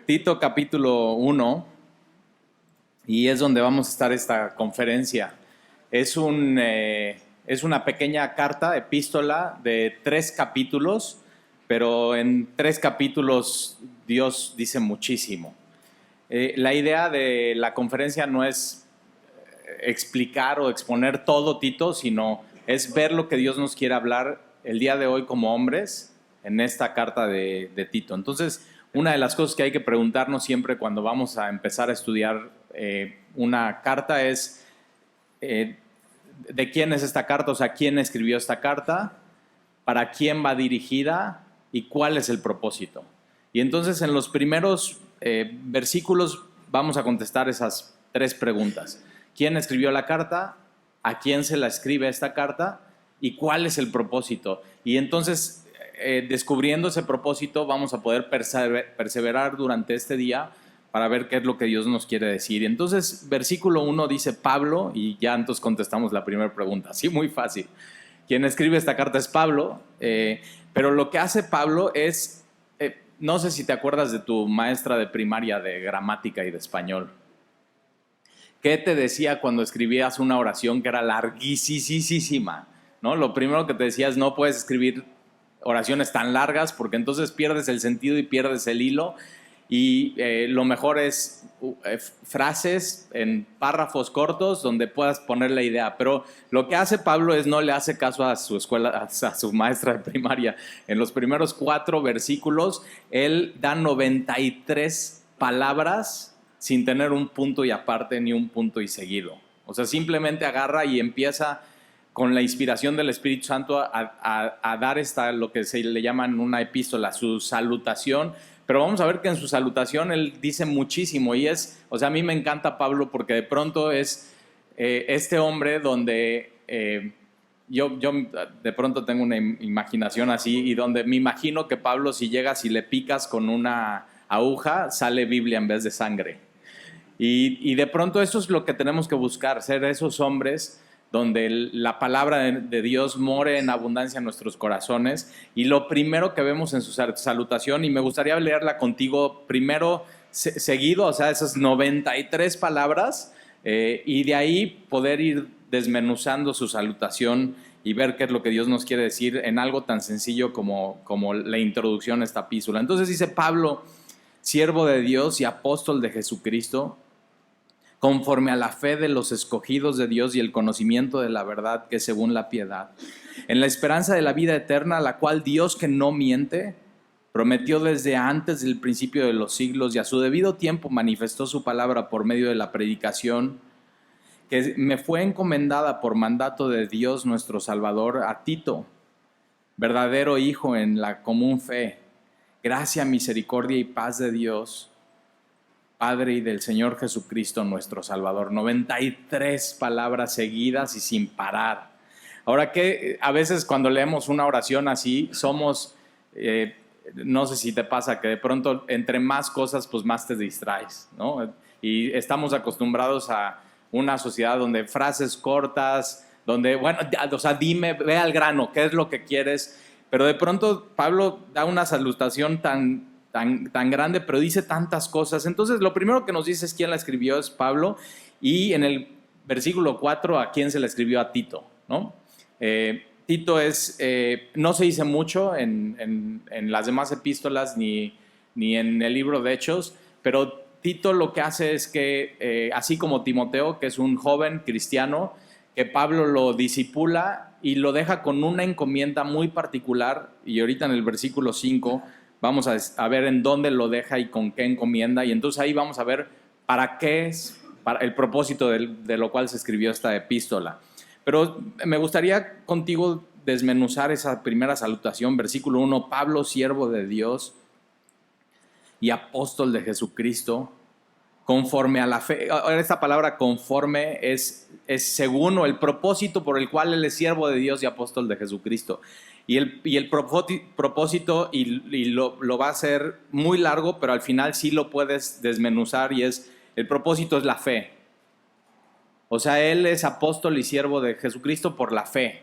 Tito capítulo 1, y es donde vamos a estar esta conferencia. Es una pequeña carta, epístola de 3 capítulos, pero en 3 capítulos Dios dice muchísimo. La idea de la conferencia no es explicar o exponer todo Tito, sino es ver lo que Dios nos quiere hablar el día de hoy como hombres en esta carta de Tito. Entonces, una de las cosas que hay que preguntarnos siempre cuando vamos a empezar a estudiar una carta es ¿de quién es esta carta? O sea, ¿quién escribió esta carta? ¿Para quién va dirigida? ¿Y cuál es el propósito? Y entonces en los primeros versículos vamos a contestar esas 3 preguntas. ¿Quién escribió la carta? ¿A quién se la escribe esta carta? ¿Y cuál es el propósito? Y entonces, descubriendo ese propósito, vamos a poder perseverar durante este día para ver qué es lo que Dios nos quiere decir. Entonces, versículo 1 dice Pablo, y ya entonces contestamos la primera pregunta. Sí, muy fácil. Quien escribe esta carta es Pablo, pero lo que hace Pablo es, no sé si te acuerdas de tu maestra de primaria de gramática y de español. ¿Qué te decía cuando escribías una oración que era larguísima? ¿No? Lo primero que te decía es no puedes escribir oraciones tan largas porque entonces pierdes el sentido y pierdes el hilo. Y lo mejor es frases en párrafos cortos donde puedas poner la idea. Pero lo que hace Pablo es no le hace caso a su escuela, a su maestra de primaria. En los primeros 4 versículos, él da 93 palabras sin tener un punto y aparte ni un punto y seguido. O sea, simplemente agarra y empieza con la inspiración del Espíritu Santo a dar lo que se le llama en una epístola, su salutación. Pero vamos a ver que en su salutación él dice muchísimo y o sea, a mí me encanta Pablo porque de pronto es este hombre donde yo de pronto tengo una imaginación así y donde me imagino que Pablo si llegas y le picas con una aguja, sale Biblia en vez de sangre. Y de pronto eso es lo que tenemos que buscar, ser esos hombres donde la palabra de Dios more en abundancia en nuestros corazones. Y lo primero que vemos en su salutación, y me gustaría leerla contigo primero seguido, o sea, esas 93 palabras, y de ahí poder ir desmenuzando su salutación y ver qué es lo que Dios nos quiere decir en algo tan sencillo como la introducción a esta epístola. Entonces dice Pablo, siervo de Dios y apóstol de Jesucristo, conforme a la fe de los escogidos de Dios y el conocimiento de la verdad que es según la piedad, en la esperanza de la vida eterna, la cual Dios que no miente, prometió desde antes del principio de los siglos y a su debido tiempo manifestó su palabra por medio de la predicación, que me fue encomendada por mandato de Dios nuestro Salvador a Tito, verdadero hijo en la común fe. Gracia, misericordia y paz de Dios, Padre y del Señor Jesucristo nuestro Salvador. 93 palabras seguidas y sin parar. Ahora que a veces cuando leemos una oración así, somos, no sé si te pasa que de pronto entre más cosas pues más te distraes, ¿no? Y estamos acostumbrados a una sociedad donde frases cortas, donde, bueno, o sea, dime, ve al grano, ¿qué es lo que quieres? Pero de pronto Pablo da una salutación tan grande, pero dice tantas cosas. Entonces, lo primero que nos dice es quién la escribió, es Pablo, y en el versículo 4, a quién se la escribió, a Tito, ¿no? Tito no se dice mucho en las demás epístolas ni en el libro de Hechos, pero Tito lo que hace es que, así como Timoteo, que es un joven cristiano, que Pablo lo discipula y lo deja con una encomienda muy particular, y ahorita en el versículo 5 vamos a ver en dónde lo deja y con qué encomienda, y entonces ahí vamos a ver para qué es, para el propósito de lo cual se escribió esta epístola. Pero me gustaría contigo desmenuzar esa primera salutación, versículo 1, Pablo, siervo de Dios y apóstol de Jesucristo, conforme a la fe. Ahora esta palabra conforme es según o el propósito por el cual él es siervo de Dios y apóstol de Jesucristo. Y el propósito, y lo va a hacer muy largo, pero al final sí lo puedes desmenuzar, y el propósito es la fe. O sea, él es apóstol y siervo de Jesucristo por la fe.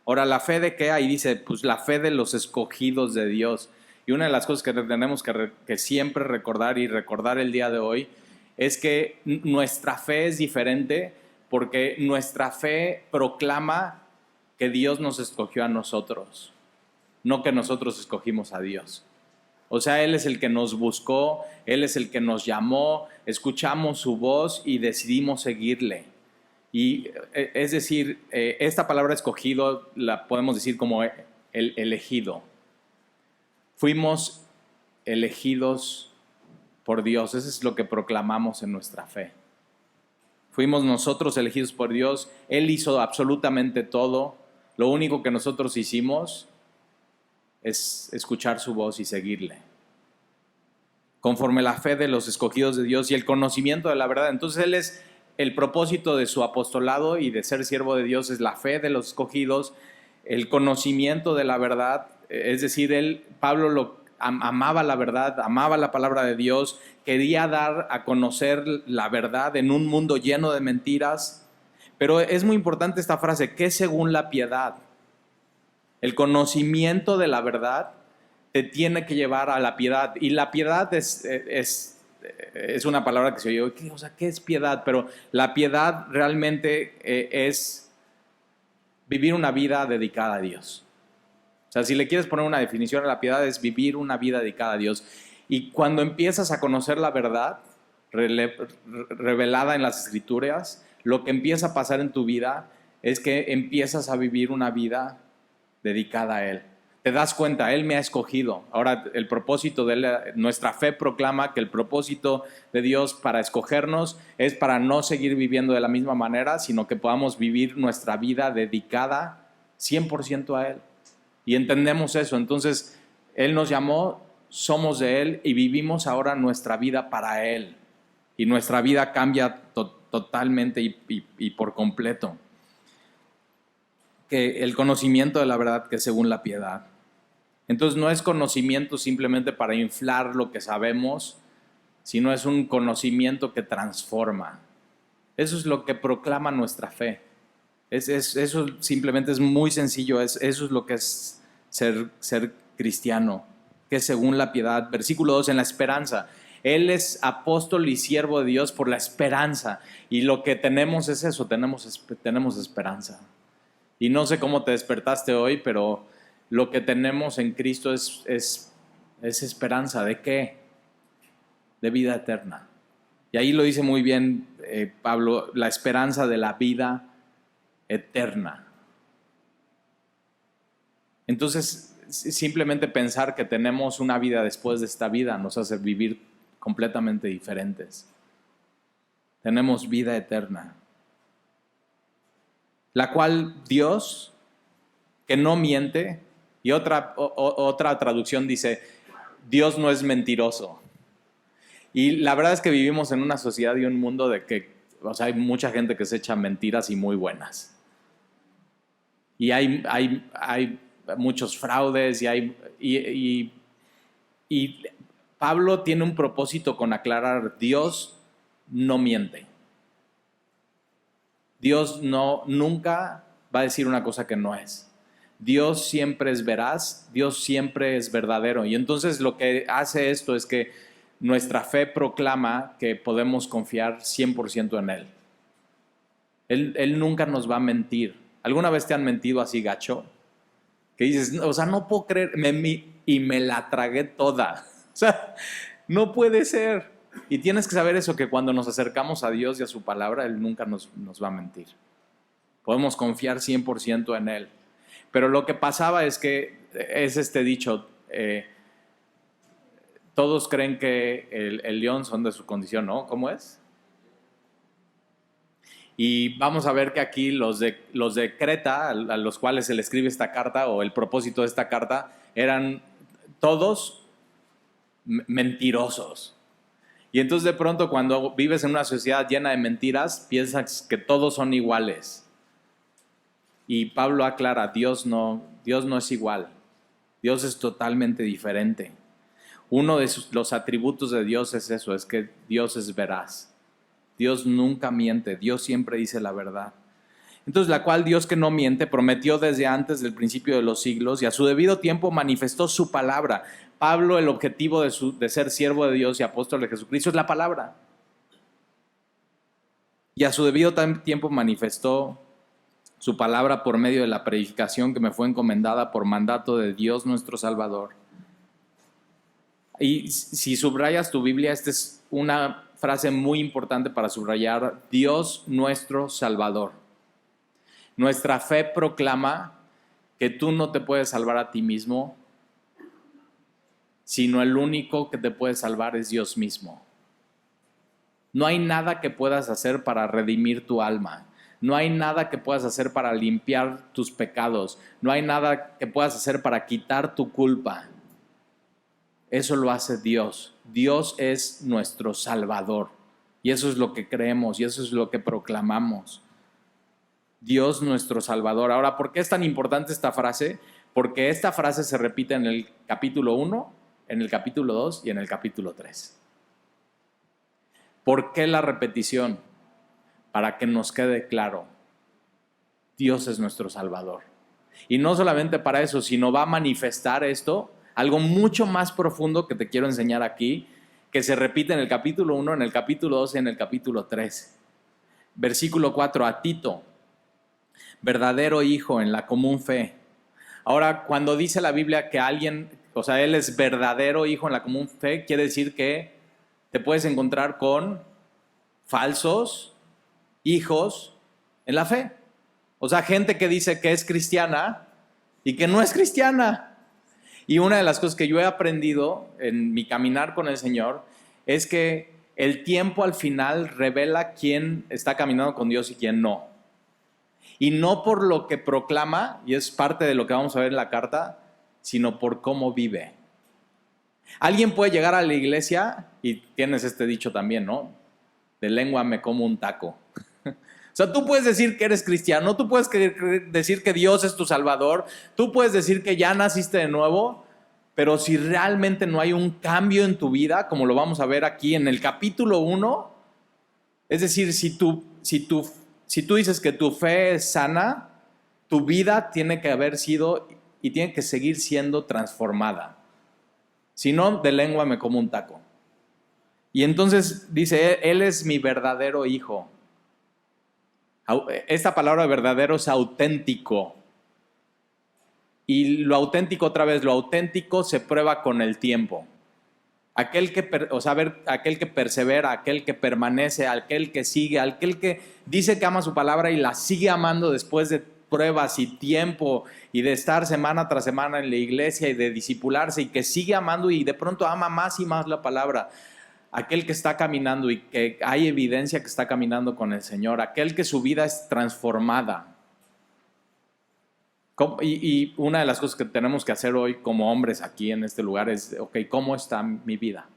Ahora, ¿la fe de qué? Ahí dice, pues la fe de los escogidos de Dios. Y una de las cosas que tenemos que siempre recordar y recordar el día de hoy es que nuestra fe es diferente porque nuestra fe proclama que Dios nos escogió a nosotros, no que nosotros escogimos a Dios. O sea, Él es el que nos buscó, Él es el que nos llamó, escuchamos su voz y decidimos seguirle. Y es decir, esta palabra escogido la podemos decir como el elegido. Fuimos elegidos por Dios, eso es lo que proclamamos en nuestra fe. Fuimos nosotros elegidos por Dios, Él hizo absolutamente todo, lo único que nosotros hicimos es escuchar su voz y seguirle. Conforme la fe de los escogidos de Dios y el conocimiento de la verdad. Entonces Él es el propósito de su apostolado y de ser siervo de Dios, es la fe de los escogidos, el conocimiento de la verdad. Es decir, Pablo amaba la verdad, amaba la palabra de Dios, quería dar a conocer la verdad en un mundo lleno de mentiras. Pero es muy importante esta frase, que según la piedad. El conocimiento de la verdad te tiene que llevar a la piedad. Y la piedad es una palabra que se oye, o sea, ¿qué es piedad? Pero la piedad realmente es vivir una vida dedicada a Dios. O sea, si le quieres poner una definición a la piedad, es vivir una vida dedicada a Dios. Y cuando empiezas a conocer la verdad revelada en las Escrituras, lo que empieza a pasar en tu vida es que empiezas a vivir una vida dedicada a Él. Te das cuenta, Él me ha escogido. Ahora, el propósito de Él, nuestra fe proclama que el propósito de Dios para escogernos es para no seguir viviendo de la misma manera, sino que podamos vivir nuestra vida dedicada 100% a Él. Y entendemos eso. Entonces, Él nos llamó, somos de Él y vivimos ahora nuestra vida para Él. Y nuestra vida cambia totalmente y por completo. Que el conocimiento de la verdad que según la piedad. Entonces no es conocimiento simplemente para inflar lo que sabemos, sino es un conocimiento que transforma. Eso es lo que proclama nuestra fe. Eso simplemente es muy sencillo, eso es lo que es ser cristiano, que es según la piedad. Versículo 2, en la esperanza. Él es apóstol y siervo de Dios por la esperanza. Y lo que tenemos es eso, tenemos esperanza. Y no sé cómo te despertaste hoy, pero lo que tenemos en Cristo es esperanza. ¿De qué? De vida eterna. Y ahí lo dice muy bien Pablo, la esperanza de la vida eterna. Entonces, simplemente pensar que tenemos una vida después de esta vida nos hace vivir completamente diferentes. Tenemos vida eterna, la cual Dios, que no miente, y otra traducción dice, Dios no es mentiroso. Y la verdad es que vivimos en una sociedad y un mundo de que, o sea, hay mucha gente que se echa mentiras y muy buenas. Y hay muchos fraudes y Pablo tiene un propósito con aclarar, Dios no miente. Dios nunca va a decir una cosa que no es. Dios siempre es veraz, Dios siempre es verdadero. Y entonces lo que hace esto es que nuestra fe proclama que podemos confiar 100% en Él. Él nunca nos va a mentir. ¿Alguna vez te han mentido así gacho? Que dices, o sea, no puedo creer, y me la tragué toda. O sea, no puede ser. Y tienes que saber eso, que cuando nos acercamos a Dios y a su palabra, Él nunca nos va a mentir. Podemos confiar 100% en Él. Pero lo que pasaba es que, es este dicho, todos creen que el león son de su condición, ¿no? ¿Cómo es? Y vamos a ver que aquí los de Creta, a los cuales se le escribe esta carta, o el propósito de esta carta, eran todos mentirosos. Y entonces de pronto cuando vives en una sociedad llena de mentiras, piensas que todos son iguales. Y Pablo aclara, Dios no es igual. Dios es totalmente diferente. Uno de los atributos de Dios es eso, es que Dios es veraz. Dios nunca miente, Dios siempre dice la verdad. Entonces, la cual Dios que no miente prometió desde antes del principio de los siglos y a su debido tiempo manifestó su palabra Pablo, el objetivo de ser siervo de Dios y apóstol de Jesucristo es la palabra. Y a su debido tiempo manifestó su palabra por medio de la predicación que me fue encomendada por mandato de Dios nuestro Salvador. Y si subrayas tu Biblia, esta es una frase muy importante para subrayar: Dios nuestro Salvador. Nuestra fe proclama que tú no te puedes salvar a ti mismo, sino el único que te puede salvar es Dios mismo. No hay nada que puedas hacer para redimir tu alma. No hay nada que puedas hacer para limpiar tus pecados. No hay nada que puedas hacer para quitar tu culpa. Eso lo hace Dios. Dios es nuestro Salvador. Y eso es lo que creemos y eso es lo que proclamamos. Dios nuestro Salvador. Ahora, ¿por qué es tan importante esta frase? Porque esta frase se repite en el capítulo 1, en el capítulo 2 y en el capítulo 3. ¿Por qué la repetición? Para que nos quede claro, Dios es nuestro Salvador. Y no solamente para eso, sino va a manifestar esto, algo mucho más profundo que te quiero enseñar aquí, que se repite en el capítulo 1, en el capítulo 2 y en el capítulo 3. Versículo 4, a Tito, verdadero hijo en la común fe. Ahora, cuando dice la Biblia que alguien, o sea, él es verdadero hijo en la común fe, quiere decir que te puedes encontrar con falsos hijos en la fe. O sea, gente que dice que es cristiana y que no es cristiana. Y una de las cosas que yo he aprendido en mi caminar con el Señor es que el tiempo al final revela quién está caminando con Dios y quién no. Y no por lo que proclama, y es parte de lo que vamos a ver en la carta, sino por cómo vive. Alguien puede llegar a la iglesia, y tienes este dicho también, ¿no? De lengua me como un taco. O sea, tú puedes decir que eres cristiano, tú puedes decir que Dios es tu Salvador, tú puedes decir que ya naciste de nuevo, pero si realmente no hay un cambio en tu vida, como lo vamos a ver aquí en el capítulo 1, es decir, si tú dices que tu fe es sana, tu vida tiene que haber sido y tiene que seguir siendo transformada. Si no, de lengua me como un taco. Y entonces dice, Él es mi verdadero hijo. Esta palabra verdadero es auténtico. Y lo auténtico, otra vez, lo auténtico se prueba con el tiempo. Aquel que persevera, aquel que permanece, aquel que sigue, aquel que dice que ama su palabra y la sigue amando después de pruebas y tiempo y de estar semana tras semana en la iglesia y de discipularse y que sigue amando y de pronto ama más y más la palabra. Aquel que está caminando y que hay evidencia que está caminando con el Señor, aquel que su vida es transformada. Y una de las cosas que tenemos que hacer hoy como hombres aquí en este lugar es, ok, ¿cómo está mi vida?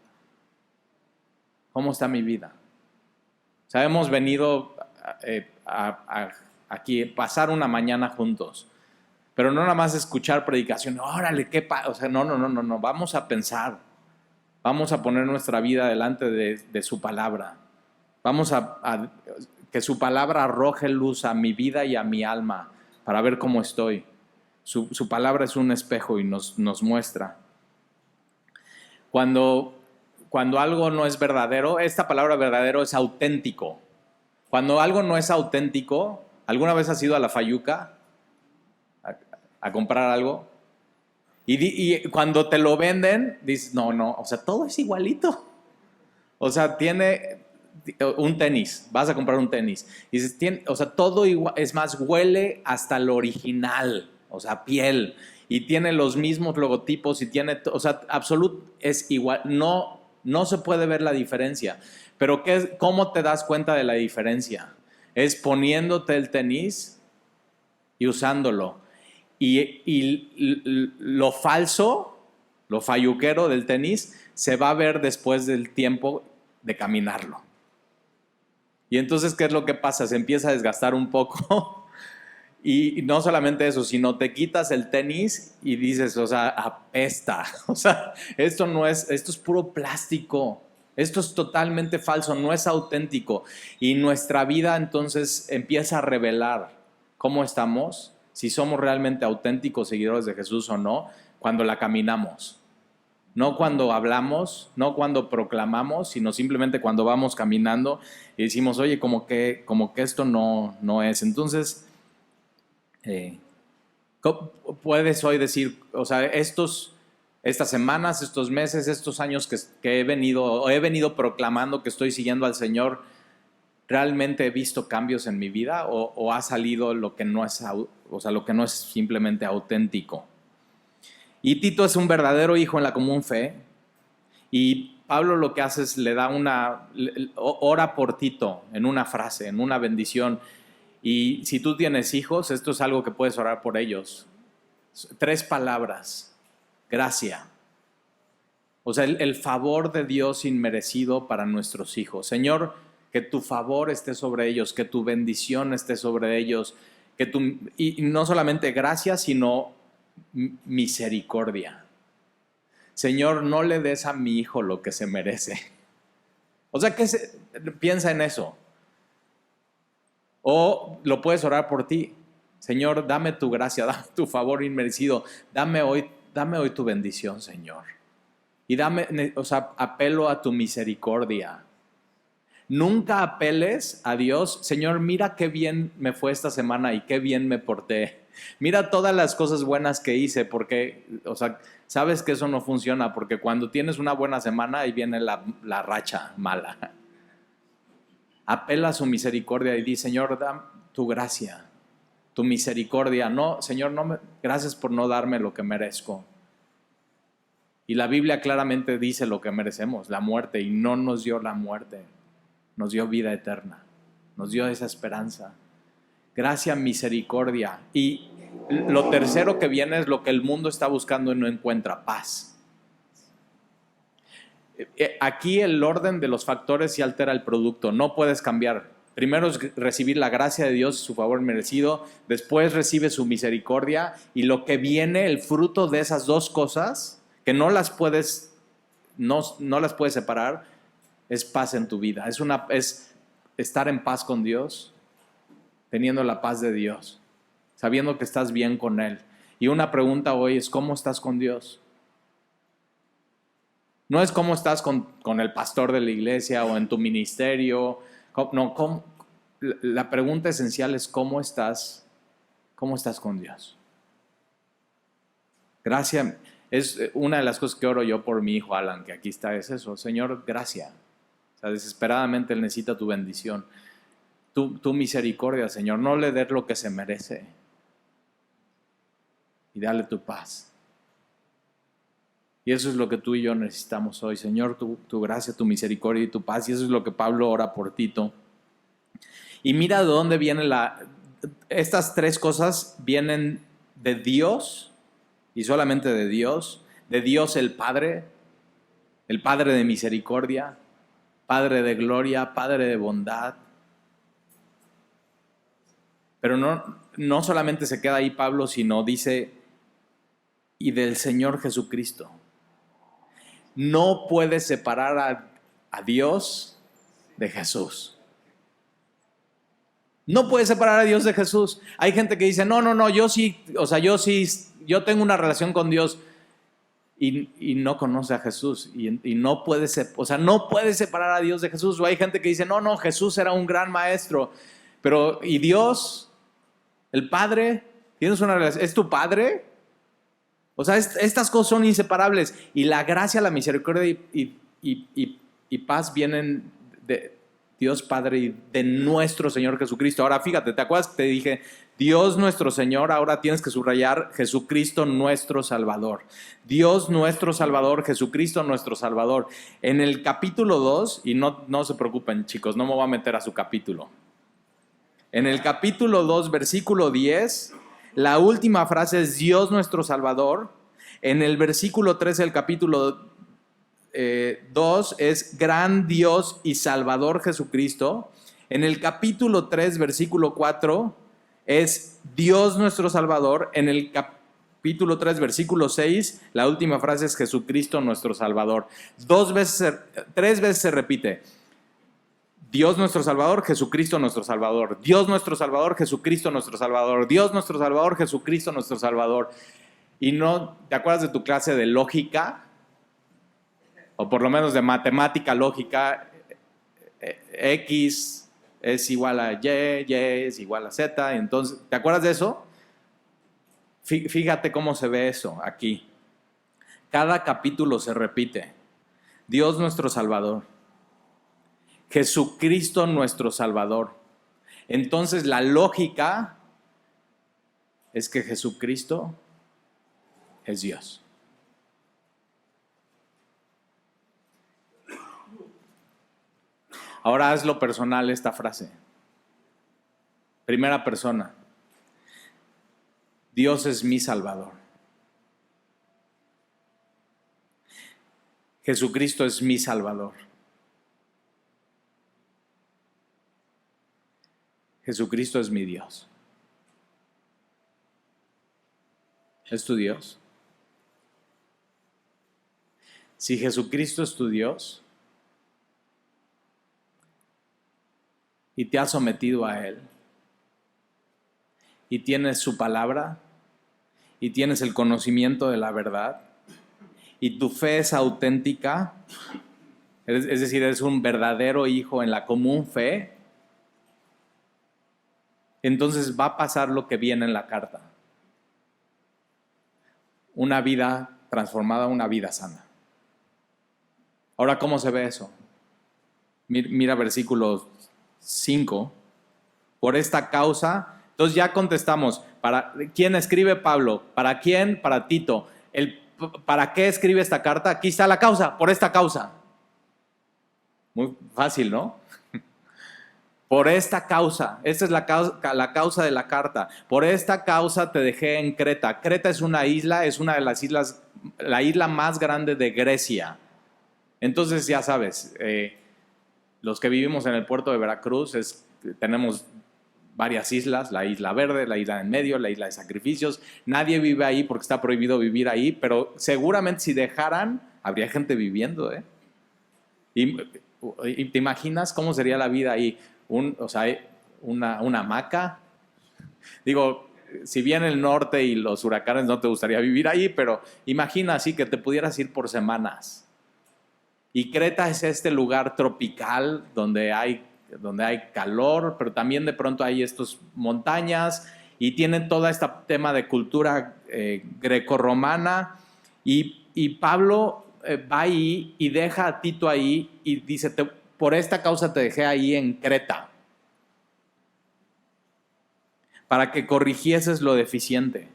¿Cómo está mi vida? O sea, hemos venido aquí a pasar una mañana juntos, pero no nada más escuchar predicación, órale, o sea, no, vamos a pensar. Vamos a poner nuestra vida delante de su palabra. Vamos a que su palabra arroje luz a mi vida y a mi alma para ver cómo estoy. Su palabra es un espejo y nos muestra. Cuando algo no es verdadero, esta palabra verdadero es auténtico. Cuando algo no es auténtico, ¿alguna vez has ido a la Fayuca a comprar algo? Y cuando te lo venden, dices, no, o sea, todo es igualito. O sea, tiene un tenis, vas a comprar un tenis. Y dices, o sea, todo igual, es más, huele hasta lo original, o sea, piel. Y tiene los mismos logotipos y tiene, o sea, absoluto, es igual. No se puede ver la diferencia. Pero ¿cómo te das cuenta de la diferencia? Es poniéndote el tenis y usándolo. Y lo falso, lo falluquero del tenis, se va a ver después del tiempo de caminarlo. Y entonces, ¿qué es lo que pasa? Se empieza a desgastar un poco. Y no solamente eso, sino te quitas el tenis y dices, o sea, apesta. O sea, esto es puro plástico. Esto es totalmente falso, no es auténtico. Y nuestra vida entonces empieza a revelar cómo estamos, si somos realmente auténticos seguidores de Jesús o no, cuando la caminamos. no cuando hablamos, no cuando proclamamos, sino simplemente cuando vamos caminando y decimos, oye, como que esto no es. Entonces, puedes hoy decir, o sea, estas semanas, estos meses, estos años que he venido proclamando que estoy siguiendo al Señor, ¿realmente he visto cambios en mi vida o ha salido lo que no es, o sea, lo que no es simplemente auténtico? Y Tito es un verdadero hijo en la común fe, y Pablo lo que hace es ora por Tito en una frase, en una bendición. Y si tú tienes hijos, esto es algo que puedes orar por ellos. 3 palabras: gracia. O sea, el favor de Dios inmerecido para nuestros hijos. Señor, que tu favor esté sobre ellos, que tu bendición esté sobre ellos, y no solamente gracia, sino misericordia. Señor, no le des a mi hijo lo que se merece. O sea, piensa en eso. O lo puedes orar por ti. Señor, dame tu gracia, dame tu favor inmerecido. Dame hoy tu bendición, Señor. Y apelo a tu misericordia. Nunca apeles a Dios, Señor, mira qué bien me fue esta semana y qué bien me porté. Mira todas las cosas buenas que hice, porque, o sea, sabes que eso no funciona, porque cuando tienes una buena semana, ahí viene la racha mala. Apela a su misericordia y di, Señor, da tu gracia, tu misericordia. No, Señor, gracias por no darme lo que merezco. Y la Biblia claramente dice lo que merecemos, la muerte, y no nos dio la muerte, nos dio vida eterna, nos dio esa esperanza. Gracia, misericordia. Y lo tercero que viene es lo que el mundo está buscando y no encuentra: paz. Aquí el orden de los factores sí altera el producto, no puedes cambiar. Primero es recibir la gracia de Dios, su favor merecido, después recibe su misericordia, y lo que viene, el fruto de esas dos cosas, que no las puedes separar, es paz en tu vida. Es estar en paz con Dios, teniendo la paz de Dios, sabiendo que estás bien con Él. Y una pregunta hoy es: ¿cómo estás con Dios? No es cómo estás con el pastor de la iglesia o en tu ministerio. No, la pregunta esencial es: ¿cómo estás con Dios? Gracia es una de las cosas que oro yo por mi hijo Alan, que aquí está, es eso: Señor, gracia. O sea, desesperadamente él necesita tu bendición, tu misericordia, Señor. No le des lo que se merece, y dale tu paz. Y eso es lo que tú y yo necesitamos hoy, Señor, tu gracia, tu misericordia y tu paz. Y eso es lo que Pablo ora por Tito. Y mira de dónde viene estas 3 cosas vienen de Dios, y solamente de Dios el Padre de misericordia, Padre de gloria, Padre de bondad. Pero no solamente se queda ahí Pablo, sino dice: y del Señor Jesucristo. No puedes separar a Dios de Jesús. No puedes separar a Dios de Jesús. Hay gente que dice: no, yo tengo una relación con Dios, y no conoce a Jesús, y no puede separar a Dios de Jesús. O hay gente que dice: no, Jesús era un gran maestro, pero ¿y Dios? ¿El Padre? ¿Tienes una relación? ¿Es tu Padre? O sea, estas cosas son inseparables, y la gracia, la misericordia y paz vienen de Dios Padre y de nuestro Señor Jesucristo. Ahora fíjate, ¿te acuerdas que te dije Dios nuestro Señor? Ahora tienes que subrayar Jesucristo nuestro Salvador. Dios nuestro Salvador, Jesucristo nuestro Salvador. En el capítulo 2, y no se preocupen, chicos, no me voy a meter a su capítulo. En el capítulo 2, versículo 10, la última frase es Dios nuestro Salvador. En el versículo 13 del capítulo 2 es gran Dios y Salvador Jesucristo. En el capítulo 3, versículo 4 es Dios nuestro Salvador. En el capítulo 3, versículo 6, la última frase es Jesucristo nuestro Salvador. 3 veces se repite: Dios nuestro Salvador, Jesucristo nuestro Salvador. Dios nuestro Salvador, Jesucristo nuestro Salvador. Dios nuestro Salvador, Jesucristo nuestro Salvador. Y no, ¿te acuerdas de tu clase de lógica? o por lo menos de matemática lógica, X es igual a Y, Y es igual a Z. Entonces, ¿te acuerdas de eso? Fíjate cómo se ve eso aquí. Cada capítulo se repite. Dios nuestro Salvador. Jesucristo nuestro Salvador. Entonces la lógica es que Jesucristo es Dios. Ahora hazlo personal esta frase. Primera persona. Dios es mi Salvador. Jesucristo es mi Salvador. Jesucristo es mi Dios. ¿Es tu Dios? Si Jesucristo es tu Dios y te has sometido a Él y tienes su palabra y tienes el conocimiento de la verdad y tu fe es auténtica, es decir, eres un verdadero hijo en la común fe, entonces va a pasar lo que viene en la carta. Una vida transformada, una vida sana. Ahora, ¿cómo se ve eso? Mira versículo 5. Por esta causa, entonces ya contestamos. ¿Para quién escribe Pablo? ¿Para quién? Para Tito. ¿Para qué escribe esta carta? Aquí está la causa, por esta causa. Muy fácil, ¿no? Por esta causa, esta es la causa de la carta. Por esta causa te dejé en Creta. Creta es una de las islas, la isla más grande de Grecia. Entonces ya sabes, los que vivimos en el puerto de Veracruz, tenemos varias islas, la isla verde, la isla en medio, la isla de sacrificios. Nadie vive ahí porque está prohibido vivir ahí, pero seguramente si dejaran, habría gente viviendo. Y te imaginas cómo sería la vida ahí. Una hamaca. Digo, si bien el norte y los huracanes no te gustaría vivir ahí, pero imagina así que te pudieras ir por semanas. Y Creta es este lugar tropical donde hay calor, pero también de pronto hay estas montañas y tienen todo este tema de cultura grecorromana. Y Pablo va ahí y deja a Tito ahí y dice, por esta causa te dejé ahí en Creta, para que corrigieses lo deficiente.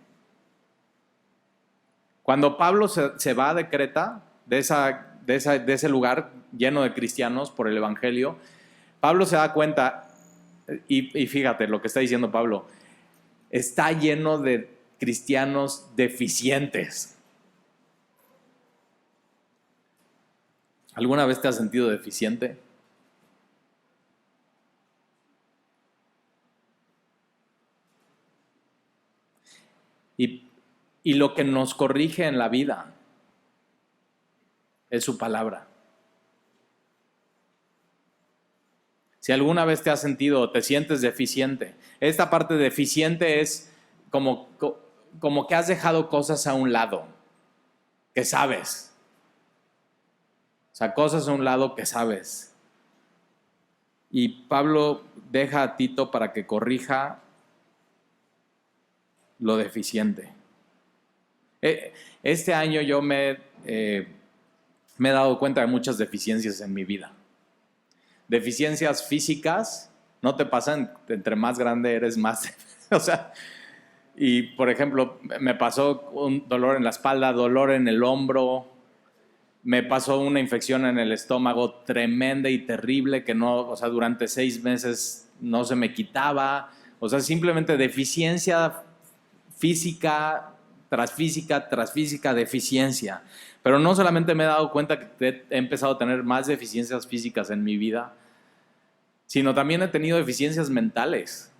Cuando Pablo se va de Creta, de ese lugar lleno de cristianos por el Evangelio, Pablo se da cuenta, y fíjate lo que está diciendo Pablo, está lleno de cristianos deficientes. ¿Alguna vez te has sentido deficiente? Y lo que nos corrige en la vida es su palabra. Si alguna vez te has sentido o te sientes deficiente, esta parte de deficiente es como que has dejado cosas a un lado, que sabes. O sea, cosas a un lado que sabes. Y Pablo deja a Tito para que corrija lo deficiente. Este año yo me he dado cuenta de muchas deficiencias en mi vida. Deficiencias físicas, ¿no te pasan? Entre más grande eres, más... O sea, y por ejemplo, me pasó un dolor en la espalda, dolor en el hombro, me pasó una infección en el estómago tremenda y terrible que no, o sea, durante 6 meses no se me quitaba. O sea, simplemente deficiencia física tras física tras física, deficiencia. Pero no solamente me he dado cuenta que he empezado a tener más deficiencias físicas en mi vida, sino también he tenido deficiencias mentales.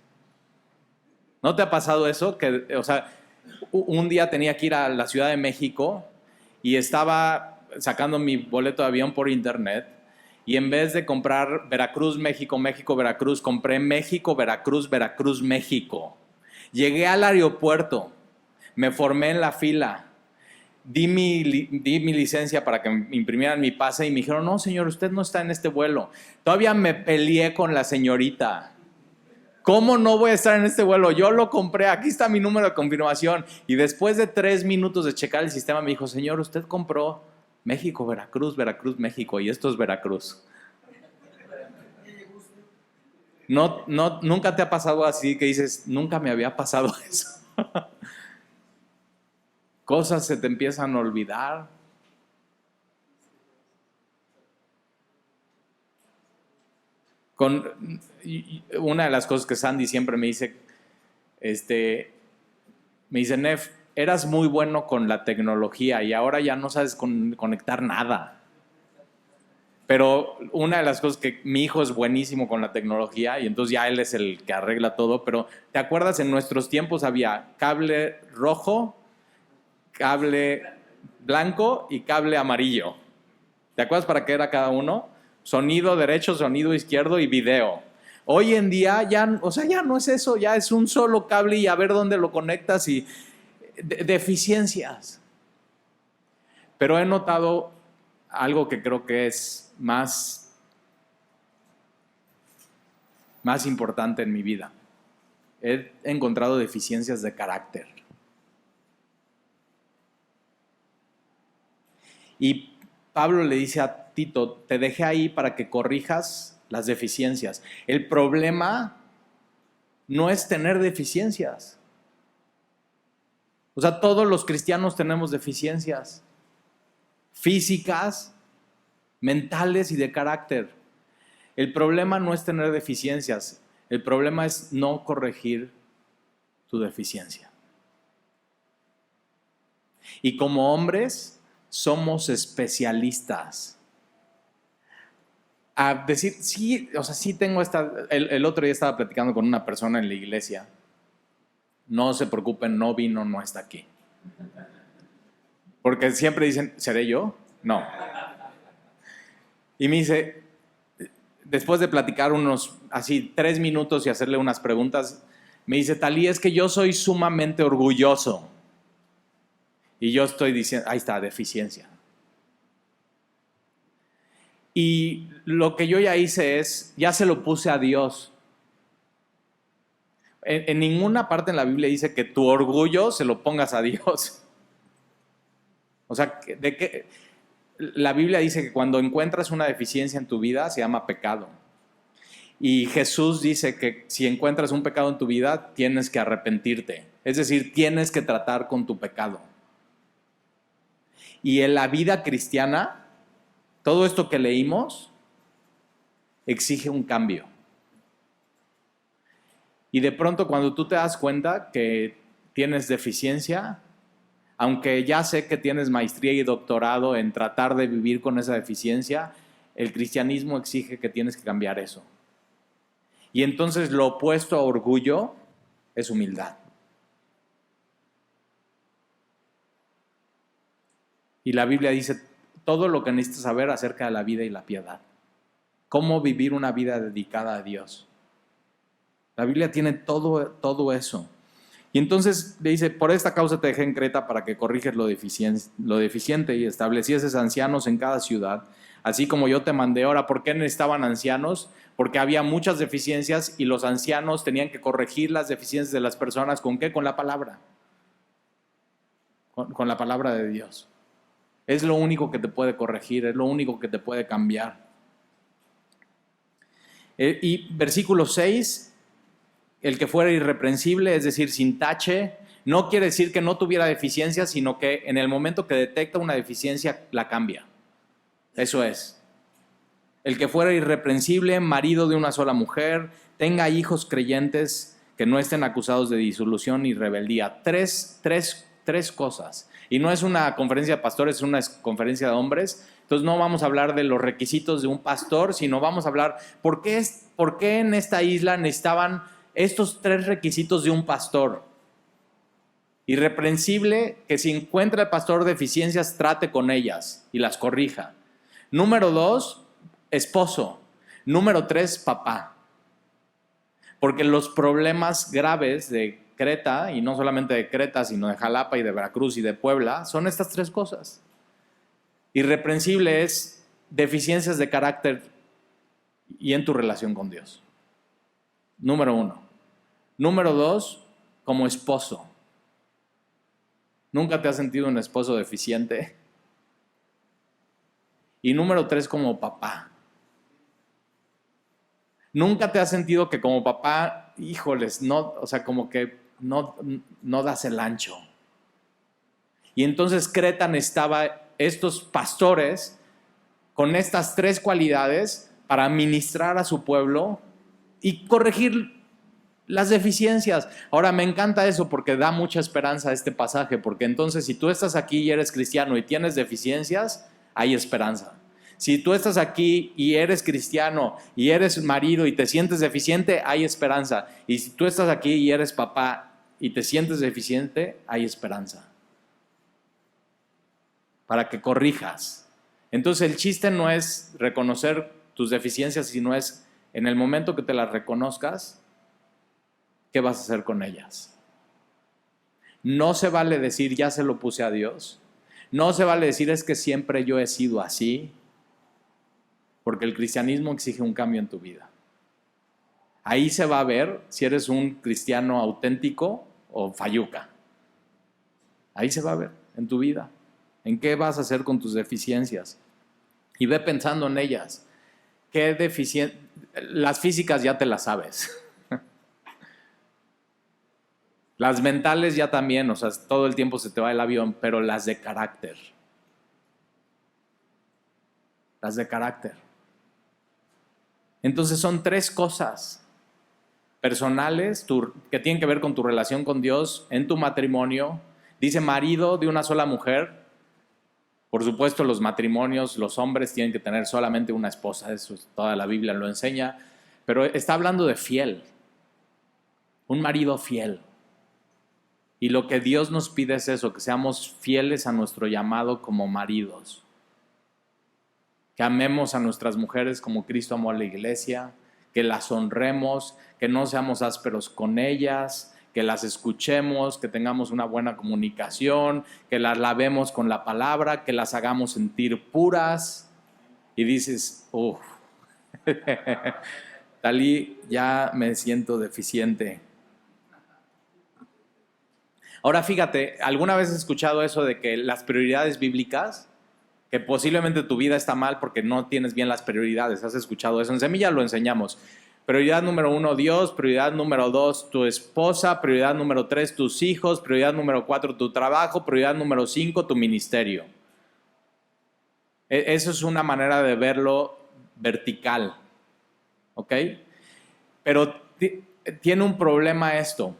¿No te ha pasado eso? Que, o sea, un día tenía que ir a la Ciudad de México y estaba sacando mi boleto de avión por internet y en vez de comprar Veracruz, México, México, Veracruz, compré México, Veracruz, Veracruz, México. Llegué al aeropuerto, me formé en la fila di mi licencia para que me imprimieran mi pase y me dijeron, no, señor, usted no está en este vuelo. Todavía me peleé con la señorita. ¿Cómo no voy a estar en este vuelo? Yo lo compré, aquí está mi número de confirmación. Y después de 3 minutos de checar el sistema me dijo, señor, usted compró México, Veracruz, Veracruz, México, y esto es Veracruz. No, nunca te ha pasado así que dices, nunca me había pasado eso. Cosas se te empiezan a olvidar. Una de las cosas que Sandy siempre me dice, Nef, eras muy bueno con la tecnología y ahora ya no sabes conectar nada. Pero una de las cosas que mi hijo es buenísimo con la tecnología y entonces ya él es el que arregla todo, pero ¿te acuerdas? En nuestros tiempos había cable rojo, cable blanco y cable amarillo. ¿Te acuerdas para qué era cada uno? Sonido derecho, sonido izquierdo y video. Hoy en día ya no es eso, ya es un solo cable y a ver dónde lo conectas y deficiencias. Pero he notado algo que creo que es más importante en mi vida. He encontrado deficiencias de carácter. Y Pablo le dice a Tito, te dejé ahí para que corrijas las deficiencias. El problema no es tener deficiencias. O sea, todos los cristianos tenemos deficiencias físicas, mentales y de carácter. El problema no es tener deficiencias, el problema es no corregir tu deficiencia. Y como hombres somos especialistas a decir, sí, o sea, sí tengo el otro día estaba platicando con una persona en la iglesia. No se preocupen, no vino, no está aquí. Porque siempre dicen, ¿seré yo? No. Y me dice, después de platicar unos así 3 minutos y hacerle unas preguntas, me dice, Talí, es que yo soy sumamente orgulloso. Y yo estoy diciendo, ahí está, deficiencia. Y lo que yo ya hice es, ya se lo puse a Dios. En ninguna parte en la Biblia dice que tu orgullo se lo pongas a Dios. O sea, la Biblia dice que cuando encuentras una deficiencia en tu vida se llama pecado. Y Jesús dice que si encuentras un pecado en tu vida tienes que arrepentirte. Es decir, tienes que tratar con tu pecado. Y en la vida cristiana, todo esto que leímos exige un cambio. Y de pronto cuando tú te das cuenta que tienes deficiencia, aunque ya sé que tienes maestría y doctorado en tratar de vivir con esa deficiencia, el cristianismo exige que tienes que cambiar eso. Y entonces lo opuesto a orgullo es humildad. Y la Biblia dice todo lo que necesitas saber acerca de la vida y la piedad. Cómo vivir una vida dedicada a Dios. La Biblia tiene todo eso. Y entonces le dice, por esta causa te dejé en Creta para que corriges lo deficiente y establecieses ancianos en cada ciudad, así como yo te mandé. Ahora, ¿por qué necesitaban ancianos? Porque había muchas deficiencias y los ancianos tenían que corregir las deficiencias de las personas. ¿Con qué? Con la palabra. Con la palabra de Dios. Es lo único que te puede corregir, es lo único que te puede cambiar. Y versículo 6, el que fuera irreprensible, es decir, sin tache, no quiere decir que no tuviera deficiencias, sino que en el momento que detecta una deficiencia, la cambia. Eso es. El que fuera irreprensible, marido de una sola mujer, tenga hijos creyentes que no estén acusados de disolución y rebeldía. Tres cosas. Y no es una conferencia de pastores, es una conferencia de hombres. Entonces no vamos a hablar de los requisitos de un pastor, sino vamos a hablar por qué en esta isla necesitaban estos 3 requisitos de un pastor. Irreprensible, que si encuentra el pastor deficiencias, trate con ellas y las corrija. Número 2, esposo. Número 3, papá. Porque los problemas graves de Creta, y no solamente de Creta, sino de Jalapa y de Veracruz y de Puebla, son estas tres cosas. Irreprensible es deficiencias de carácter y en tu relación con Dios. Número 1. Número 2, como esposo. ¿Nunca te has sentido un esposo deficiente? Y número 3, como papá. ¿Nunca te has sentido que como papá, híjoles, no, o sea, como que no das el ancho? Y entonces Creta necesitaba estos pastores con estas tres cualidades para ministrar a su pueblo y corregir las deficiencias. Ahora me encanta eso porque da mucha esperanza a este pasaje, porque entonces si tú estás aquí y eres cristiano y tienes deficiencias, hay esperanza. Si tú estás aquí y eres cristiano y eres marido y te sientes deficiente, hay esperanza. Y si tú estás aquí y eres papá y te sientes deficiente, hay esperanza. Para que corrijas. Entonces el chiste no es reconocer tus deficiencias, sino es en el momento que te las reconozcas, ¿qué vas a hacer con ellas? No se vale decir, ya se lo puse a Dios. No se vale decir, es que siempre yo he sido así. Porque el cristianismo exige un cambio en tu vida. Ahí se va a ver si eres un cristiano auténtico o falluca. Ahí se va a ver en tu vida. ¿En qué vas a hacer con tus deficiencias? Y ve pensando en ellas. Las físicas ya te las sabes. Las mentales ya también, o sea, todo el tiempo se te va el avión, pero las de carácter. Las de carácter. Entonces son tres cosas personales que tienen que ver con tu relación con Dios en tu matrimonio. Dice marido de una sola mujer. Por supuesto, los matrimonios, los hombres tienen que tener solamente una esposa, eso toda la Biblia lo enseña, pero está hablando de fiel, un marido fiel. Y lo que Dios nos pide es eso, que seamos fieles a nuestro llamado como maridos. Que amemos a nuestras mujeres como Cristo amó a la iglesia, que las honremos, que no seamos ásperos con ellas, que las escuchemos, que tengamos una buena comunicación, que las lavemos con la palabra, que las hagamos sentir puras. Y dices, Talí, ya me siento deficiente. Ahora fíjate, ¿alguna vez has escuchado eso de que las prioridades bíblicas, que posiblemente tu vida está mal porque no tienes bien las prioridades? ¿Has escuchado eso? En Semilla lo enseñamos. Prioridad número 1, Dios. Prioridad número 2, tu esposa. Prioridad número 3, tus hijos. Prioridad número 4, tu trabajo. Prioridad número 5, tu ministerio. Eso es una manera de verlo vertical. ¿Ok? Pero tiene un problema esto,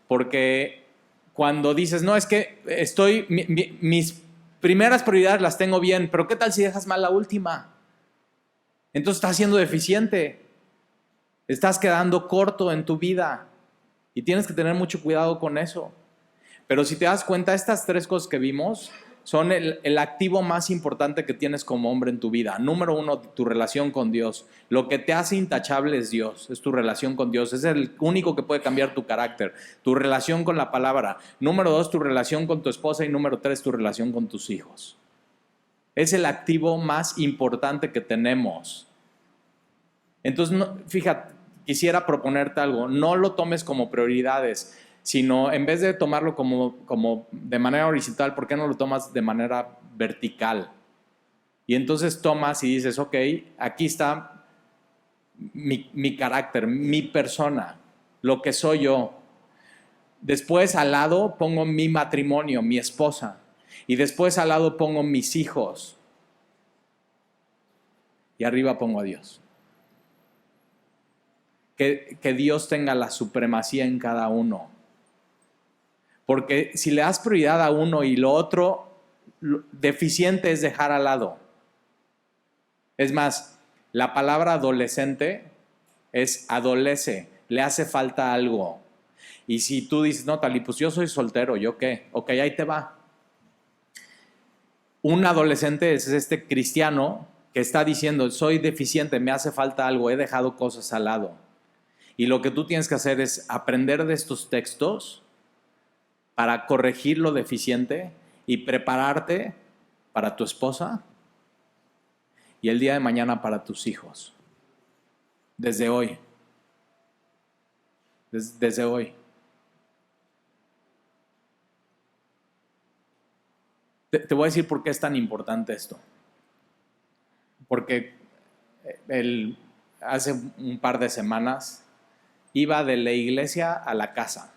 porque cuando dices, no, es que mis primeras prioridades las tengo bien, pero ¿qué tal si dejas mal la última? Entonces estás siendo deficiente. Estás quedando corto en tu vida y tienes que tener mucho cuidado con eso. Pero si te das cuenta, estas tres cosas que vimos son el activo más importante que tienes como hombre en tu vida. Número 1, tu relación con Dios. Lo que te hace intachable es Dios, es tu relación con Dios. Es el único que puede cambiar tu carácter, tu relación con la palabra. Número 2, tu relación con tu esposa. Y número 3, tu relación con tus hijos. Es el activo más importante que tenemos. Entonces, fíjate, quisiera proponerte algo. No lo tomes como prioridades, sino en vez de tomarlo como de manera horizontal, ¿por qué no lo tomas de manera vertical? Y entonces tomas y dices, ok, aquí está mi carácter, mi persona, lo que soy yo. Después al lado pongo mi matrimonio, mi esposa. Y después al lado pongo mis hijos. Y arriba pongo a Dios. Que Dios tenga la supremacía en cada uno. Porque si le das prioridad a uno y lo otro, deficiente es dejar al lado. Es más, la palabra adolescente es adolece, le hace falta algo. Y si tú dices, no, Talí, pues yo soy soltero, ¿yo qué? Ok, ahí te va. Un adolescente es este cristiano que está diciendo, soy deficiente, me hace falta algo, he dejado cosas al lado. Y lo que tú tienes que hacer es aprender de estos textos para corregir lo deficiente y prepararte para tu esposa y el día de mañana para tus hijos. Desde hoy. Desde hoy. Te voy a decir por qué es tan importante esto. Porque hace un par de semanas iba de la iglesia a la casa.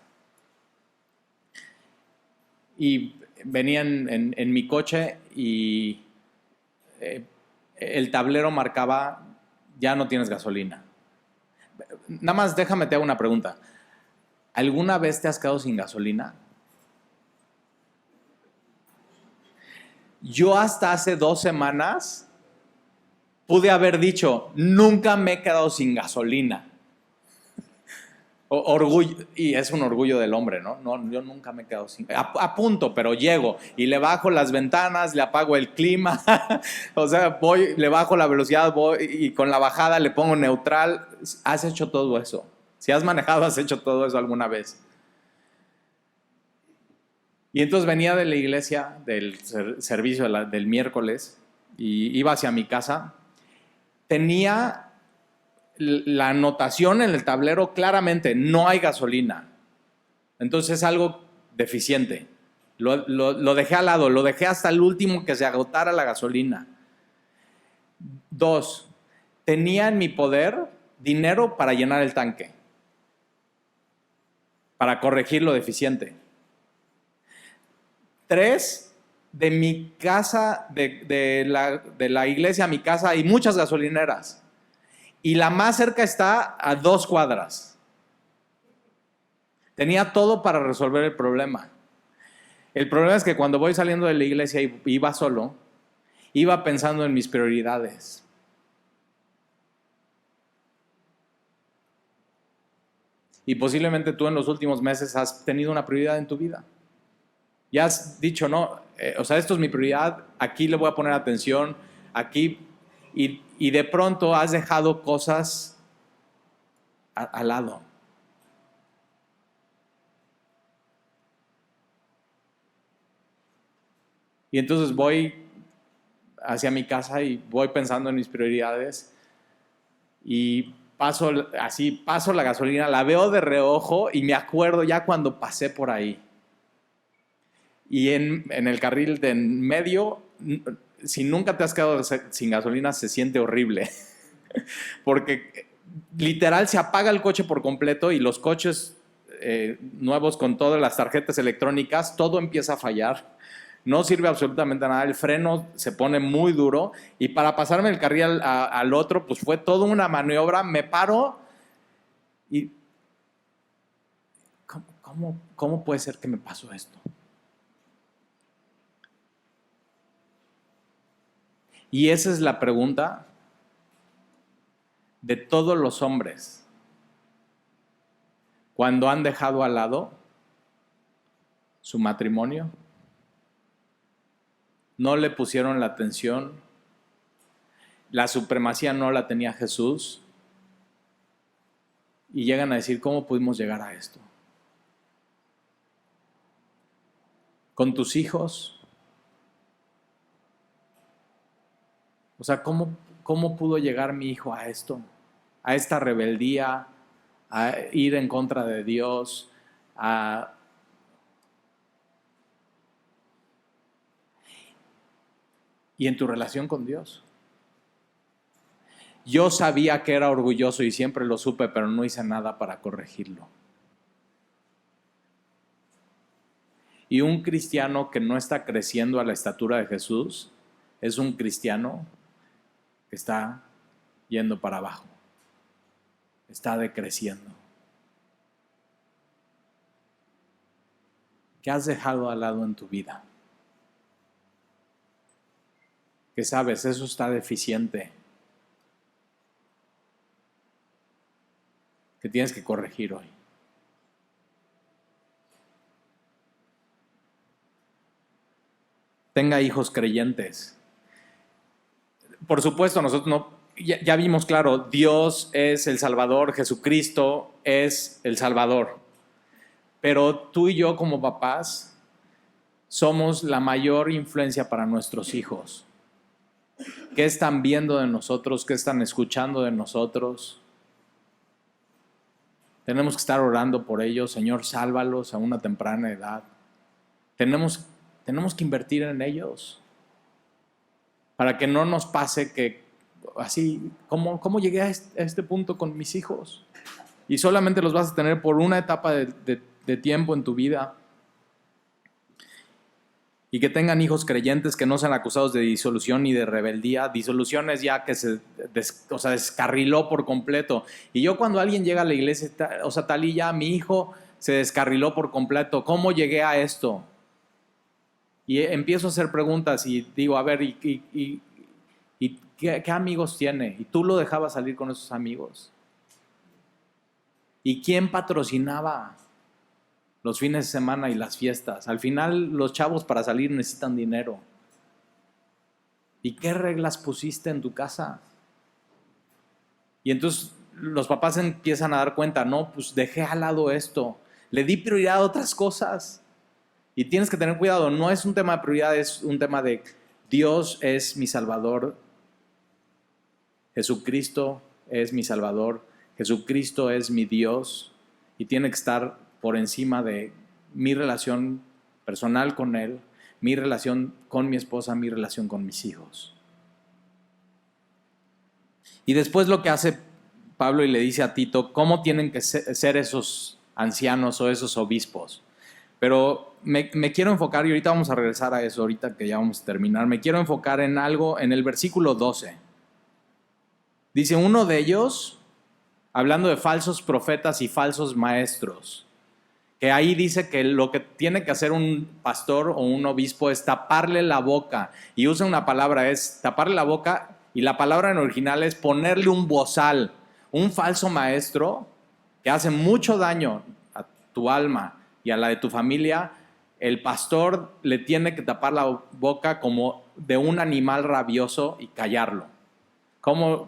Y venía en mi coche y el tablero marcaba, ya no tienes gasolina. Nada más déjame te hago una pregunta. ¿Alguna vez te has quedado sin gasolina? Yo hasta hace 2 semanas pude haber dicho, nunca me he quedado sin gasolina. Orgullo, y es un orgullo del hombre, ¿no? Yo nunca me he quedado sin... A punto, pero llego y le bajo las ventanas, le apago el clima, o sea, voy, le bajo la velocidad, voy y con la bajada le pongo neutral. ¿Has hecho todo eso? Si has manejado, has hecho todo eso alguna vez. Y entonces venía de la iglesia, del servicio del miércoles, y iba hacia mi casa. Tenía la anotación en el tablero claramente, no hay gasolina. Entonces es algo deficiente. Lo dejé al lado, lo dejé hasta el último que se agotara la gasolina. 2, tenía en mi poder dinero para llenar el tanque, para corregir lo deficiente. 3, de mi casa, de la iglesia a mi casa hay muchas gasolineras. Y la más cerca está a 2 cuadras. Tenía todo para resolver el problema. El problema es que cuando voy saliendo de la iglesia y iba solo, iba pensando en mis prioridades. Y posiblemente tú en los últimos meses has tenido una prioridad en tu vida. Ya has dicho, no, esto es mi prioridad, aquí le voy a poner atención, aquí... Y de pronto has dejado cosas al lado. Y entonces voy hacia mi casa y voy pensando en mis prioridades y paso la gasolina, la veo de reojo y me acuerdo ya cuando pasé por ahí. Y en el carril de en medio... Si nunca te has quedado sin gasolina, se siente horrible. Porque literal se apaga el coche por completo y los coches nuevos con todas las tarjetas electrónicas, todo empieza a fallar. No sirve absolutamente nada. El freno se pone muy duro y para pasarme el carril al otro, pues fue toda una maniobra. Me paro y... ¿Cómo puede ser que me pasó esto? Y esa es la pregunta de todos los hombres cuando han dejado al lado su matrimonio, no le pusieron la atención, la supremacía no la tenía Jesús y llegan a decir, ¿cómo pudimos llegar a esto? Con tus hijos. O sea, ¿cómo pudo llegar mi hijo a esto? A esta rebeldía, a ir en contra de Dios, y en tu relación con Dios. Yo sabía que era orgulloso y siempre lo supe, pero no hice nada para corregirlo. Y un cristiano que no está creciendo a la estatura de Jesús es un cristiano que está yendo para abajo, está decreciendo. ¿Qué has dejado al lado en tu vida? Que sabes, eso está deficiente, que tienes que corregir hoy. Tenga hijos creyentes. Por supuesto, nosotros ya vimos claro, Dios es el Salvador, Jesucristo es el Salvador. Pero tú y yo como papás somos la mayor influencia para nuestros hijos. ¿Qué están viendo de nosotros? ¿Qué están escuchando de nosotros? Tenemos que estar orando por ellos. Señor, sálvalos a una temprana edad. Tenemos que invertir en ellos para que no nos pase que así, ¿cómo llegué a este punto con mis hijos? Y solamente los vas a tener por una etapa de tiempo en tu vida. Y que tengan hijos creyentes que no sean acusados de disolución ni de rebeldía. Disolución es ya que se descarriló por completo. Y yo cuando alguien llega a la iglesia, Talí, ya mi hijo se descarriló por completo. ¿Cómo llegué a esto? Y empiezo a hacer preguntas y digo, a ver, ¿y qué amigos tiene? ¿Y tú lo dejabas salir con esos amigos? ¿Y quién patrocinaba los fines de semana y las fiestas? Al final los chavos para salir necesitan dinero. ¿Y qué reglas pusiste en tu casa? Y entonces los papás empiezan a dar cuenta, no, pues dejé al lado esto, le di prioridad a otras cosas. Y tienes que tener cuidado, no es un tema de prioridad, es un tema de Dios es mi Salvador, Jesucristo es mi Salvador, Jesucristo es mi Dios y tiene que estar por encima de mi relación personal con Él, mi relación con mi esposa, mi relación con mis hijos. Y después lo que hace Pablo y le dice a Tito, ¿cómo tienen que ser esos ancianos o esos obispos? Pero me quiero enfocar, y ahorita vamos a regresar a eso, ahorita que ya vamos a terminar, me quiero enfocar en algo en el versículo 12. Dice, uno de ellos, hablando de falsos profetas y falsos maestros, que ahí dice que lo que tiene que hacer un pastor o un obispo es taparle la boca, y usa una palabra, es taparle la boca, y la palabra en original es ponerle un bozal. Un falso maestro que hace mucho daño a tu alma y a la de tu familia, el pastor le tiene que tapar la boca como de un animal rabioso y callarlo. ¿Cómo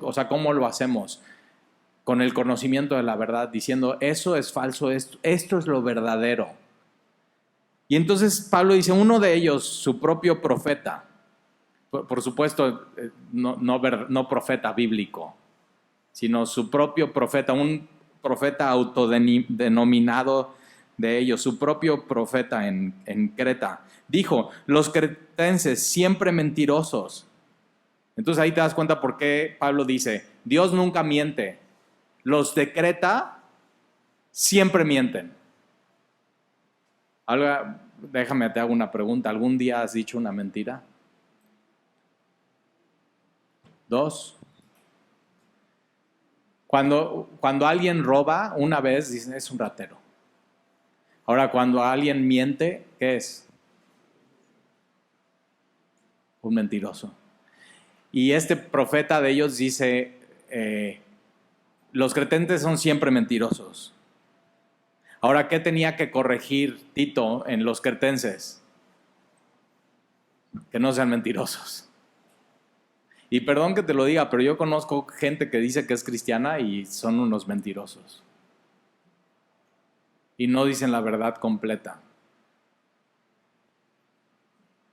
lo hacemos? Con el conocimiento de la verdad, diciendo, eso es falso, esto es lo verdadero. Y entonces Pablo dice, uno de ellos, su propio profeta, por supuesto, no profeta bíblico, sino su propio profeta, un profeta autodenominado de ellos, su propio profeta en Creta, dijo, los cretenses siempre mentirosos. Entonces ahí te das cuenta por qué Pablo dice, Dios nunca miente, los de Creta siempre mienten. Ahora, déjame te hago una pregunta, ¿algún día has dicho una mentira? 2. Cuando alguien roba, una vez dicen es un ratero. Ahora, cuando alguien miente, ¿qué es? Un mentiroso. Y este profeta de ellos dice, los cretenses son siempre mentirosos. Ahora, ¿qué tenía que corregir Tito en los cretenses? Que no sean mentirosos. Y perdón que te lo diga, pero yo conozco gente que dice que es cristiana y son unos mentirosos. Y no dicen la verdad completa.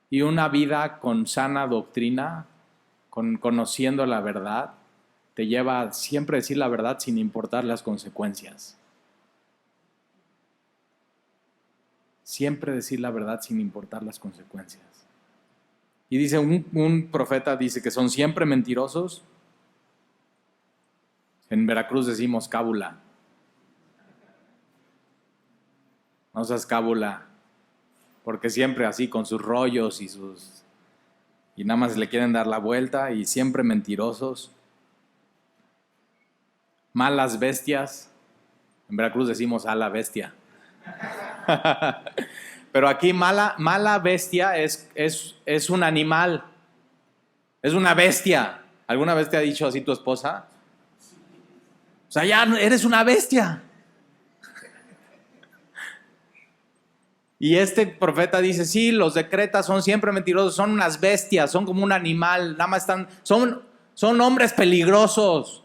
Y una vida con sana doctrina, conociendo la verdad, te lleva a siempre decir la verdad sin importar las consecuencias. Siempre decir la verdad sin importar las consecuencias. Y dice, un profeta dice que son siempre mentirosos. En Veracruz decimos cábula. No seas cábula, porque siempre así con sus rollos y nada más le quieren dar la vuelta y siempre mentirosos. Malas bestias. En Veracruz decimos a la bestia. Pero aquí mala bestia es un animal. Es una bestia. ¿Alguna vez te ha dicho así tu esposa? O sea, ya eres una bestia. Y este profeta dice, sí, los de Creta son siempre mentirosos, son unas bestias, son como un animal, nada más son hombres peligrosos.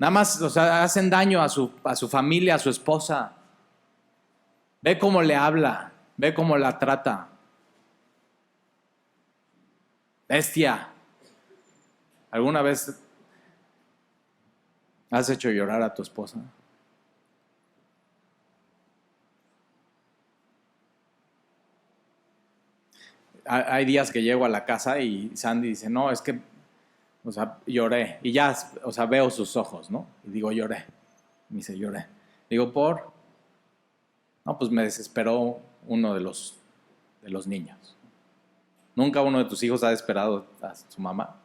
Nada más, o sea, hacen daño a su familia, a su esposa. Ve cómo le habla, ve cómo la trata. Bestia. ¿Alguna vez has hecho llorar a tu esposa? Hay días que llego a la casa y Sandy dice, no, es que, o sea, lloré. Y ya, o sea, veo sus ojos, ¿no? Y digo, lloré. Me dice, lloré. Digo, ¿por? No, pues me desesperó uno de los niños. ¿Nunca uno de tus hijos ha desesperado a su mamá?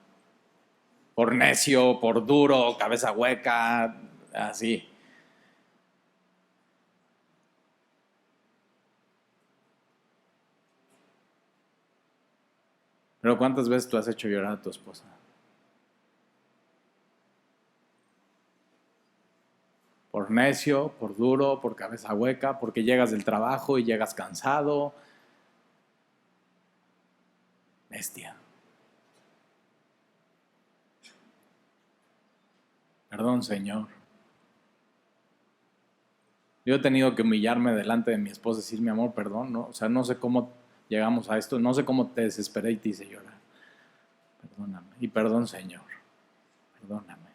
Por necio, por duro, cabeza hueca, así. Pero ¿cuántas veces tú has hecho llorar a tu esposa? Por necio, por duro, por cabeza hueca, porque llegas del trabajo y llegas cansado. Bestia. Perdón, Señor. Yo he tenido que humillarme delante de mi esposa y decir, mi amor, perdón, ¿no? O sea, no sé cómo llegamos a esto, no sé cómo te desesperé y te hice llorar. Perdóname. Y perdón, Señor. Perdóname.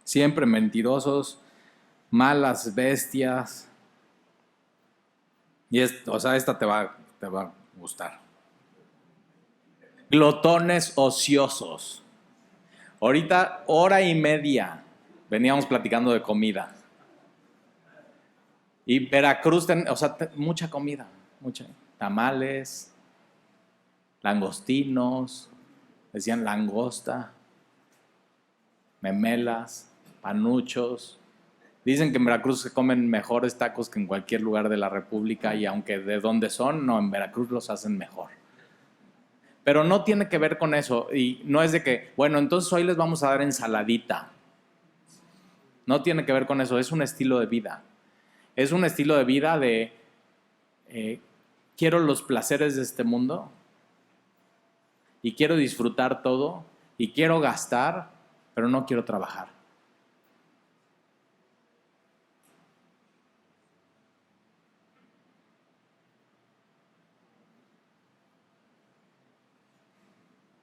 Siempre mentirosos, malas bestias. Y o sea, esta te va a gustar. Glotones ociosos. Ahorita, hora y media, veníamos platicando de comida. Y Veracruz, o sea, mucha comida, mucha. Tamales, langostinos, decían langosta, memelas, panuchos. Dicen que en Veracruz se comen mejores tacos que en cualquier lugar de la República y aunque de donde son, no, en Veracruz los hacen mejor. Pero no tiene que ver con eso y no es de que, bueno, entonces hoy les vamos a dar ensaladita. No tiene que ver con eso, es un estilo de vida. Es un estilo de vida de quiero los placeres de este mundo y quiero disfrutar todo y quiero gastar, pero no quiero trabajar.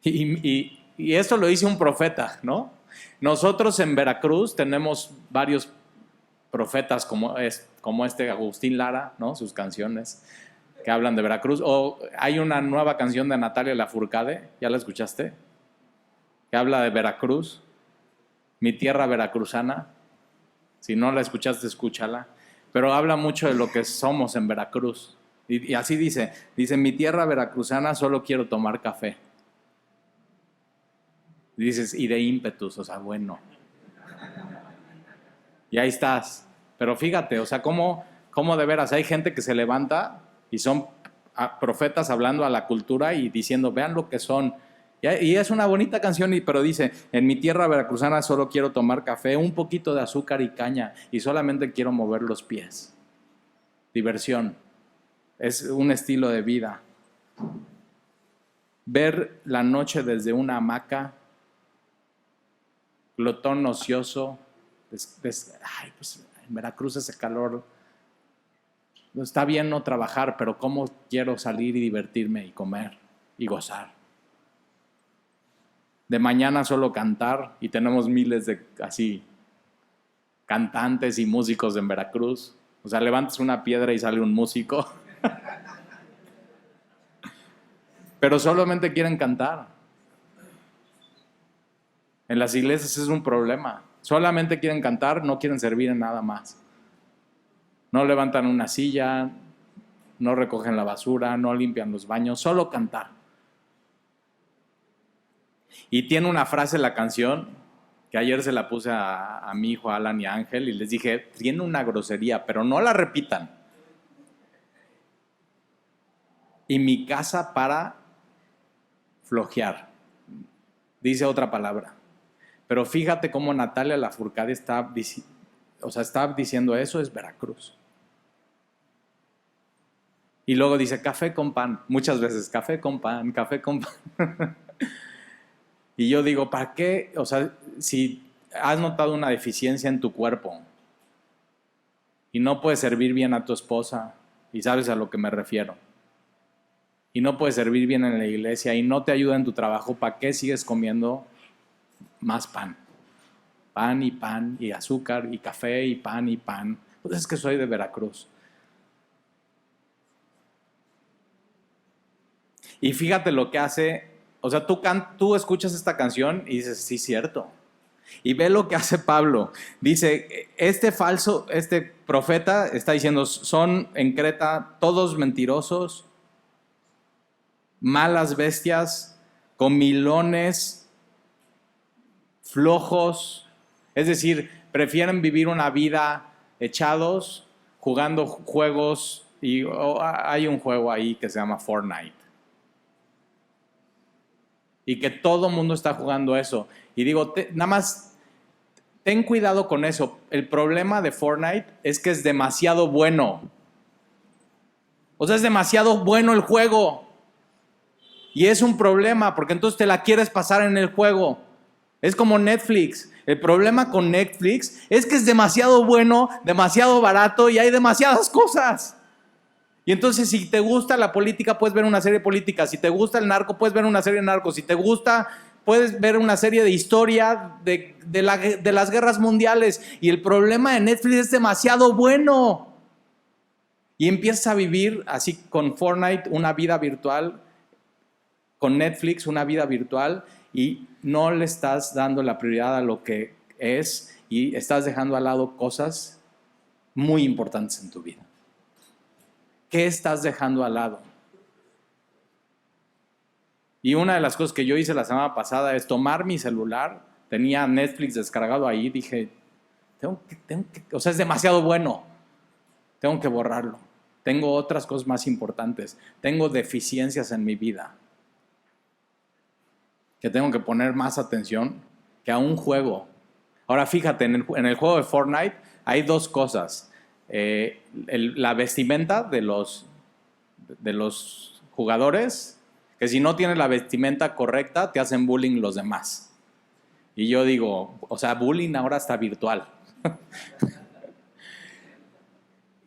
Y esto lo dice un profeta, ¿no? Nosotros en Veracruz tenemos varios profetas como este Agustín Lara, ¿no? Sus canciones que hablan de Veracruz. O hay una nueva canción de Natalia Lafourcade, ¿ya la escuchaste? Que habla de Veracruz, mi tierra veracruzana. Si no la escuchaste, escúchala. Pero habla mucho de lo que somos en Veracruz. Y así dice, mi tierra veracruzana solo quiero tomar café. Y dices, y de ímpetus, o sea, bueno. Y ahí estás. Pero fíjate, o sea, cómo de veras hay gente que se levanta y son profetas hablando a la cultura y diciendo, vean lo que son. Y es una bonita canción, pero dice, en mi tierra veracruzana solo quiero tomar café, un poquito de azúcar y caña y solamente quiero mover los pies. Diversión. Es un estilo de vida. Ver la noche desde una hamaca, glotón ocioso, ay, pues en Veracruz ese calor, está bien no trabajar, pero cómo quiero salir y divertirme y comer y gozar. De mañana solo cantar y tenemos miles de así cantantes y músicos en Veracruz. O sea, levantas una piedra y sale un músico. Pero solamente quieren cantar. En las iglesias es un problema. Solamente quieren cantar, no quieren servir en nada más. No levantan una silla, no recogen la basura, no limpian los baños, solo cantar. Y tiene una frase la canción que ayer se la puse a mi hijo Alan y a Ángel y les dije, tiene una grosería, pero no la repitan. Y mi casa para flojear. Dice otra palabra. Pero fíjate cómo Natalia Lafourcade está diciendo eso es Veracruz. Y luego dice café con pan. Muchas veces, café con pan, café con pan. Y yo digo, ¿para qué? O sea, si has notado una deficiencia en tu cuerpo y no puedes servir bien a tu esposa, y sabes a lo que me refiero, y no puedes servir bien en la iglesia y no te ayuda en tu trabajo, ¿para qué sigues comiendo más pan? Pan y azúcar y café y pan y pan. Pues es que soy de Veracruz. Y fíjate lo que hace, o sea, tú escuchas esta canción y dices, sí, cierto. Y ve lo que hace Pablo. Dice, este profeta está diciendo, son en Creta todos mentirosos, malas bestias, comilones, flojos. Es decir, prefieren vivir una vida echados, jugando juegos. Y hay un juego ahí que se llama Fortnite. Y que todo el mundo está jugando eso. Y digo, nada más, ten cuidado con eso. El problema de Fortnite es que es demasiado bueno. O sea, es demasiado bueno el juego. Y es un problema, porque entonces te la quieres pasar en el juego. Es como Netflix. El problema con Netflix es que es demasiado bueno, demasiado barato y hay demasiadas cosas. Y entonces si te gusta la política, puedes ver una serie de política. Si te gusta el narco, puedes ver una serie de narcos. Si te gusta, puedes ver una serie de historia de las guerras mundiales. Y el problema de Netflix es demasiado bueno. Y empiezas a vivir así con Fortnite una vida virtual, con Netflix una vida virtual, y no le estás dando la prioridad a lo que es y estás dejando al lado cosas muy importantes en tu vida. ¿Qué estás dejando al lado? Y una de las cosas que yo hice la semana pasada es tomar mi celular, tenía Netflix descargado ahí, dije, o sea, es demasiado bueno, tengo que borrarlo. Tengo otras cosas más importantes, tengo deficiencias en mi vida, que tengo que poner más atención que a un juego. Ahora fíjate, en el juego de Fortnite hay dos cosas. La vestimenta de los jugadores, que si no tienes la vestimenta correcta, te hacen bullying los demás. Y yo digo, o sea, bullying ahora está virtual.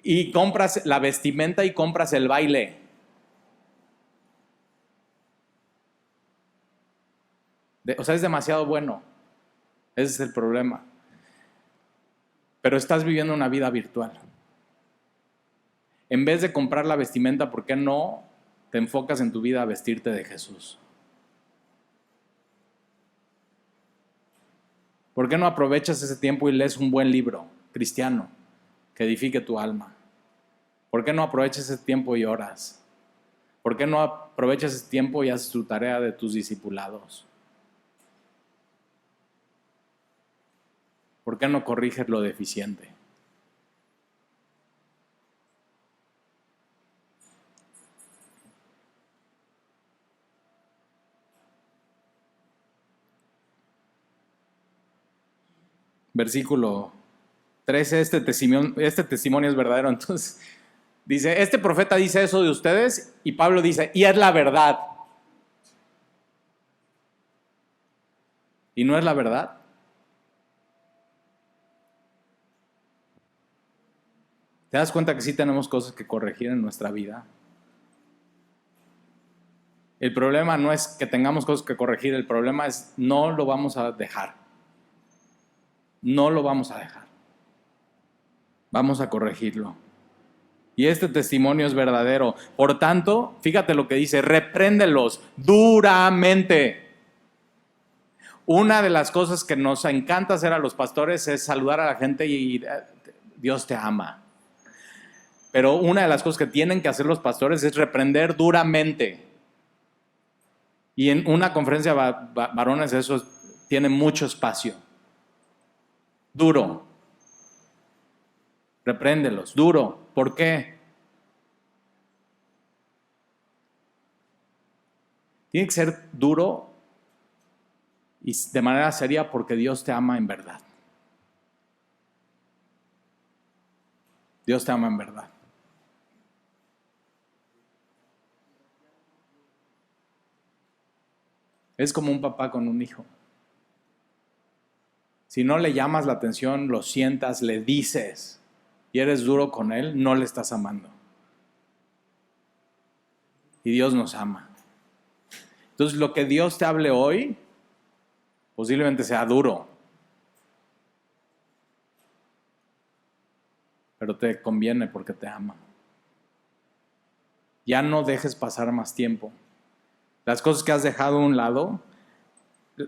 Y compras la vestimenta y compras el baile. O sea, es demasiado bueno. Ese es el problema. Pero estás viviendo una vida virtual. En vez de comprar la vestimenta, ¿por qué no te enfocas en tu vida a vestirte de Jesús? ¿Por qué no aprovechas ese tiempo y lees un buen libro cristiano que edifique tu alma? ¿Por qué no aprovechas ese tiempo y oras? ¿Por qué no aprovechas ese tiempo y haces tu tarea de tus discipulados? ¿Por qué no corriges lo deficiente? Versículo 13, este testimonio es verdadero. Entonces, dice, este profeta dice eso de ustedes, y Pablo dice, y es la verdad. ¿Y no es la verdad? ¿Te das cuenta que sí tenemos cosas que corregir en nuestra vida? El problema no es que tengamos cosas que corregir, el problema es no lo vamos a dejar. No lo vamos a dejar. Vamos a corregirlo. Y este testimonio es verdadero. Por tanto, fíjate lo que dice, repréndelos duramente. Una de las cosas que nos encanta hacer a los pastores es saludar a la gente y Dios te ama. Pero una de las cosas que tienen que hacer los pastores es reprender duramente. Y en una conferencia varones eso tiene mucho espacio. Duro. Repréndelos, duro. ¿Por qué? Tiene que ser duro y de manera seria porque Dios te ama en verdad. Dios te ama en verdad. Es como un papá con un hijo. Si no le llamas la atención, lo sientas, le dices y eres duro con él, no le estás amando. Y Dios nos ama. Entonces, lo que Dios te hable hoy posiblemente sea duro, pero te conviene porque te ama. Ya no dejes pasar más tiempo. Las cosas que has dejado a un lado,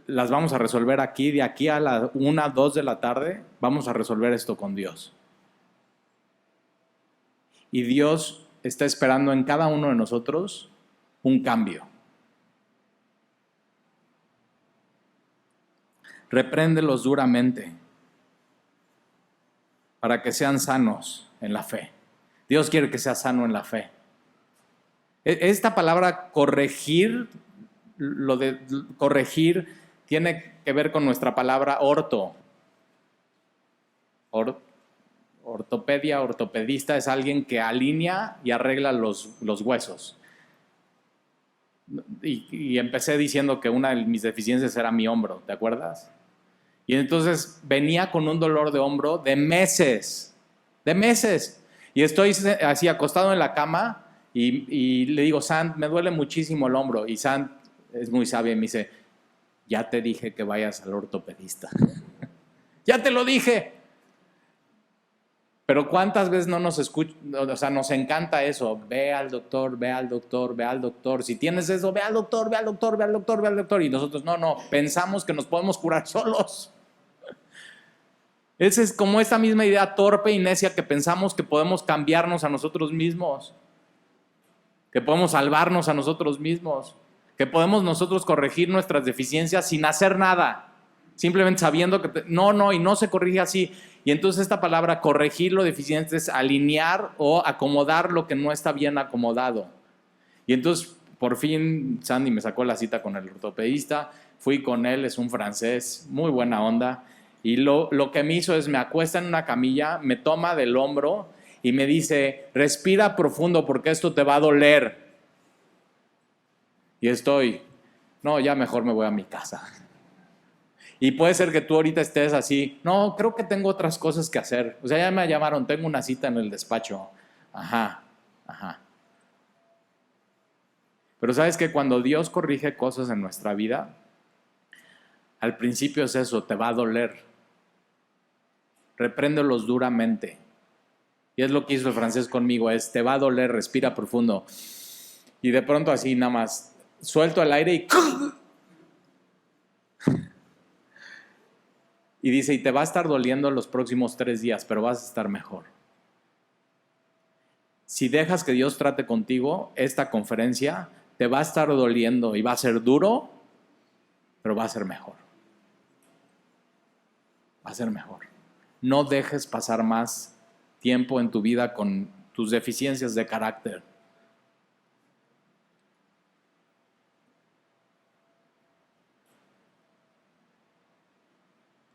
las vamos a resolver aquí. De aquí a las 1, 2 de la tarde, vamos a resolver esto con Dios. Y Dios está esperando en cada uno de nosotros un cambio. Repréndelos duramente para que sean sanos en la fe. Dios quiere que seas sano en la fe. Esta palabra corregir, lo de corregir tiene que ver con nuestra palabra ortopedia, ortopedista es alguien que alinea y arregla los huesos. Y empecé diciendo que una de mis deficiencias era mi hombro, ¿te acuerdas? Y entonces venía con un dolor de hombro de meses. Y estoy así acostado en la cama y le digo, Sant, me duele muchísimo el hombro. Y Sant es muy sabia y me dice, ya te dije que vayas al ortopedista. Ya te lo dije. Pero ¿cuántas veces no nos escucha? O sea, nos encanta eso. Ve al doctor, ve al doctor, ve al doctor. Si tienes eso, ve al doctor, ve al doctor, ve al doctor, ve al doctor. Y nosotros no, pensamos que nos podemos curar solos. Esa es como esta misma idea torpe y necia que pensamos que podemos cambiarnos a nosotros mismos, que podemos salvarnos a nosotros mismos, que podemos nosotros corregir nuestras deficiencias sin hacer nada, simplemente sabiendo que y no se corrige así. Y entonces esta palabra corregir lo deficiente es alinear o acomodar lo que no está bien acomodado. Y entonces por fin Sandy me sacó la cita con el ortopedista, fui con él, es un francés, muy buena onda. Y lo que me hizo es me acuesta en una camilla, me toma del hombro y me dice, respira profundo porque esto te va a doler. Y ya mejor me voy a mi casa. Y puede ser que tú ahorita estés así, no, creo que tengo otras cosas que hacer. O sea, ya me llamaron, tengo una cita en el despacho. Ajá. Pero sabes que cuando Dios corrige cosas en nuestra vida, al principio es eso, te va a doler. Repréndelos duramente. Y es lo que hizo el francés conmigo, te va a doler, respira profundo. Y de pronto así nada más, suelto el aire y dice, y te va a estar doliendo los próximos 3 días, pero vas a estar mejor. Si dejas que Dios trate contigo, esta conferencia te va a estar doliendo y va a ser duro, pero va a ser mejor. Va a ser mejor. No dejes pasar más tiempo en tu vida con tus deficiencias de carácter.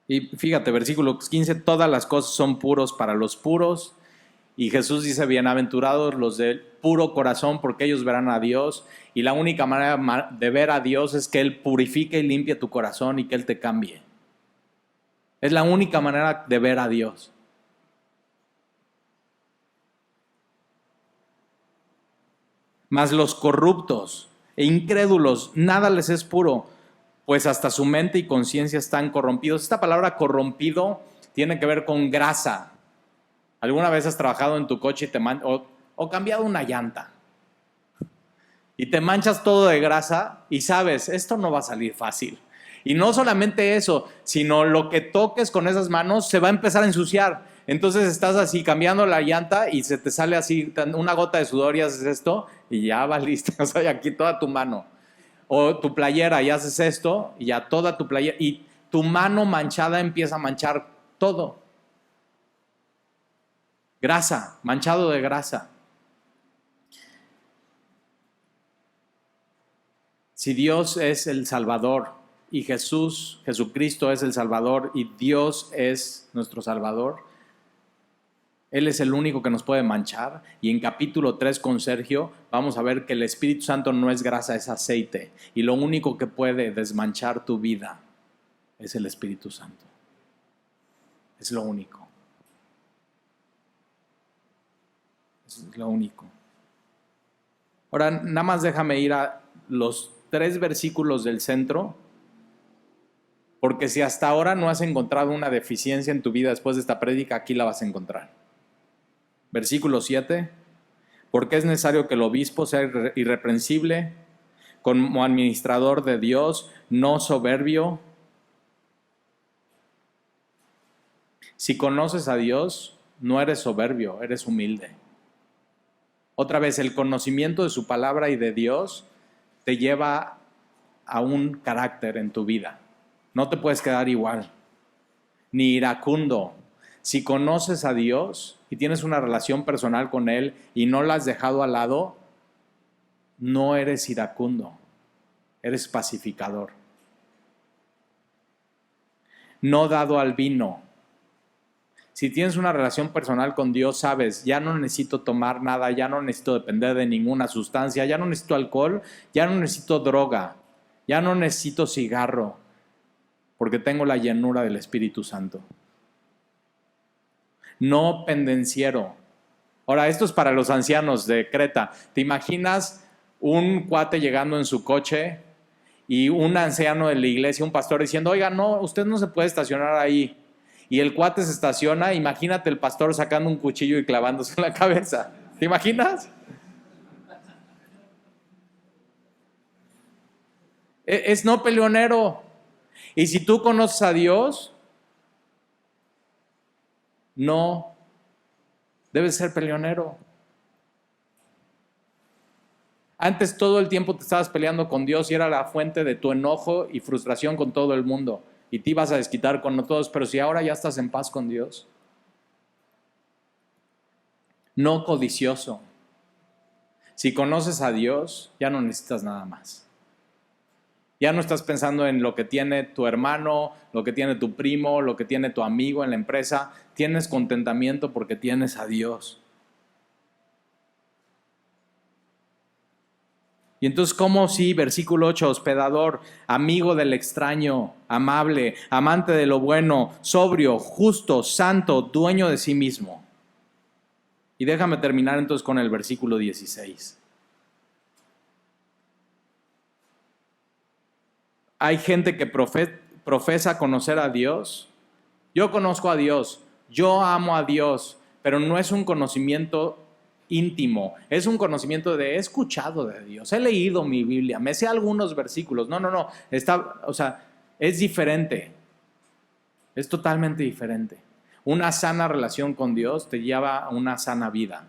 Y fíjate, versículo 15, todas las cosas son puros para los puros. Y Jesús dice, bienaventurados los de puro corazón, porque ellos verán a Dios. Y la única manera de ver a Dios es que Él purifique y limpie tu corazón y que Él te cambie. Es la única manera de ver a Dios. Mas los corruptos e incrédulos, nada les es puro, pues hasta su mente y conciencia están corrompidos. Esta palabra corrompido tiene que ver con grasa. ¿Alguna vez has trabajado en tu coche y o cambiado una llanta? Y te manchas todo de grasa y sabes, esto no va a salir fácil. Y no solamente eso, sino lo que toques con esas manos se va a empezar a ensuciar. Entonces estás así cambiando la llanta y se te sale así una gota de sudor y haces esto y ya va listo. O sea, aquí toda tu mano. O tu playera y haces esto y ya toda tu playera. Y tu mano manchada empieza a manchar todo. Grasa, manchado de grasa. Si Dios es el Salvador y Jesucristo es el Salvador y Dios es nuestro Salvador, Él es el único que nos puede manchar. Y en capítulo 3 con Sergio vamos a ver que el Espíritu Santo no es grasa, es aceite. Y lo único que puede desmanchar tu vida es el Espíritu Santo. Es lo único. Es lo único. Ahora, nada más déjame ir a los 3 versículos del centro, porque si hasta ahora no has encontrado una deficiencia en tu vida después de esta prédica, aquí la vas a encontrar. Versículo 7, porque es necesario que el obispo sea irreprensible, como administrador de Dios, no soberbio. Si conoces a Dios, no eres soberbio, eres humilde. Otra vez, el conocimiento de su palabra y de Dios te lleva a un carácter en tu vida. No te puedes quedar igual, ni iracundo. Si conoces a Dios y tienes una relación personal con Él y no la has dejado al lado, no eres iracundo, eres pacificador. No dado al vino. Si tienes una relación personal con Dios, sabes, ya no necesito tomar nada, ya no necesito depender de ninguna sustancia, ya no necesito alcohol, ya no necesito droga, ya no necesito cigarro, porque tengo la llenura del Espíritu Santo. No pendenciero. Ahora, esto es para los ancianos de Creta. ¿Te imaginas un cuate llegando en su coche y un anciano de la iglesia, un pastor diciendo, oiga, no, usted no se puede estacionar ahí? Y el cuate se estaciona, imagínate el pastor sacando un cuchillo y clavándose en la cabeza. ¿Te imaginas? Es no peleonero. Y si tú conoces a Dios, no debes ser peleonero. Antes todo el tiempo te estabas peleando con Dios y era la fuente de tu enojo y frustración con todo el mundo. Y te ibas a desquitar con todos, pero si ahora ya estás en paz con Dios. No codicioso. Si conoces a Dios, ya no necesitas nada más. Ya no estás pensando en lo que tiene tu hermano, lo que tiene tu primo, lo que tiene tu amigo en la empresa. Tienes contentamiento porque tienes a Dios. Y entonces, ¿cómo sí? Versículo 8, hospedador, amigo del extraño, amable, amante de lo bueno, sobrio, justo, santo, dueño de sí mismo. Y déjame terminar entonces con el versículo 16. Hay gente que profesa conocer a Dios. Yo conozco a Dios, yo amo a Dios, pero no es un conocimiento íntimo, es un conocimiento de he escuchado de Dios, he leído mi Biblia, me sé algunos versículos. No, es diferente, es totalmente diferente. Una sana relación con Dios te lleva a una sana vida.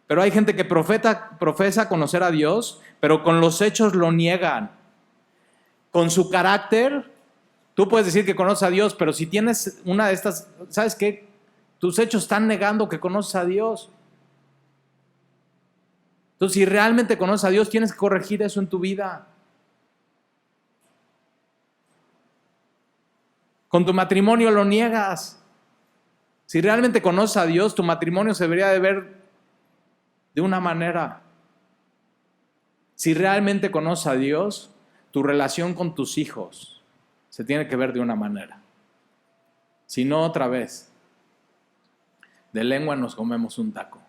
Pero hay gente que profesa conocer a Dios, pero con los hechos lo niegan. Con su carácter, tú puedes decir que conoces a Dios, pero si tienes una de estas, ¿sabes qué? Tus hechos están negando que conoces a Dios. Entonces, si realmente conoces a Dios, tienes que corregir eso en tu vida. Con tu matrimonio lo niegas. Si realmente conoces a Dios, tu matrimonio se debería de ver de una manera. Si realmente conoces a Dios, tu relación con tus hijos se tiene que ver de una manera. Si no, otra vez, de lengua nos comemos un taco.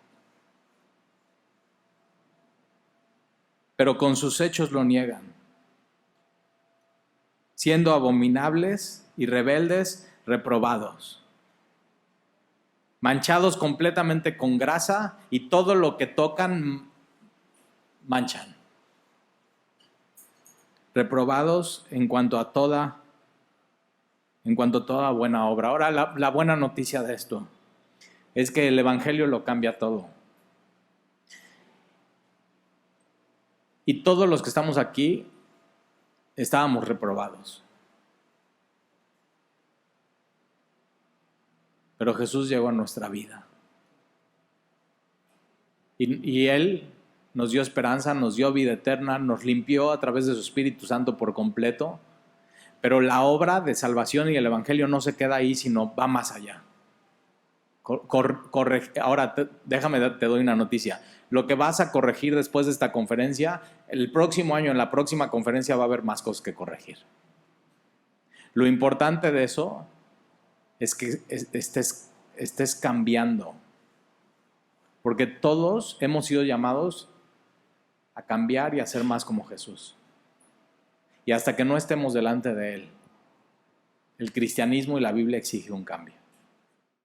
Pero con sus hechos lo niegan. Siendo abominables y rebeldes, reprobados. Manchados completamente con grasa y todo lo que tocan manchan. Reprobados en cuanto a toda buena obra. Ahora, la buena noticia de esto es que el Evangelio lo cambia todo. Y todos los que estamos aquí estábamos reprobados. Pero Jesús llegó a nuestra vida. Y Él nos dio esperanza, nos dio vida eterna, nos limpió a través de su Espíritu Santo por completo. Pero la obra de salvación y el Evangelio no se queda ahí, sino va más allá. Ahora, te doy una noticia. Lo que vas a corregir después de esta conferencia, el próximo año en la próxima conferencia va a haber más cosas que corregir. Lo importante de eso es que estés cambiando. Porque todos hemos sido llamados a cambiar y a ser más como Jesús. Y hasta que no estemos delante de Él, el cristianismo y la Biblia exigen un cambio.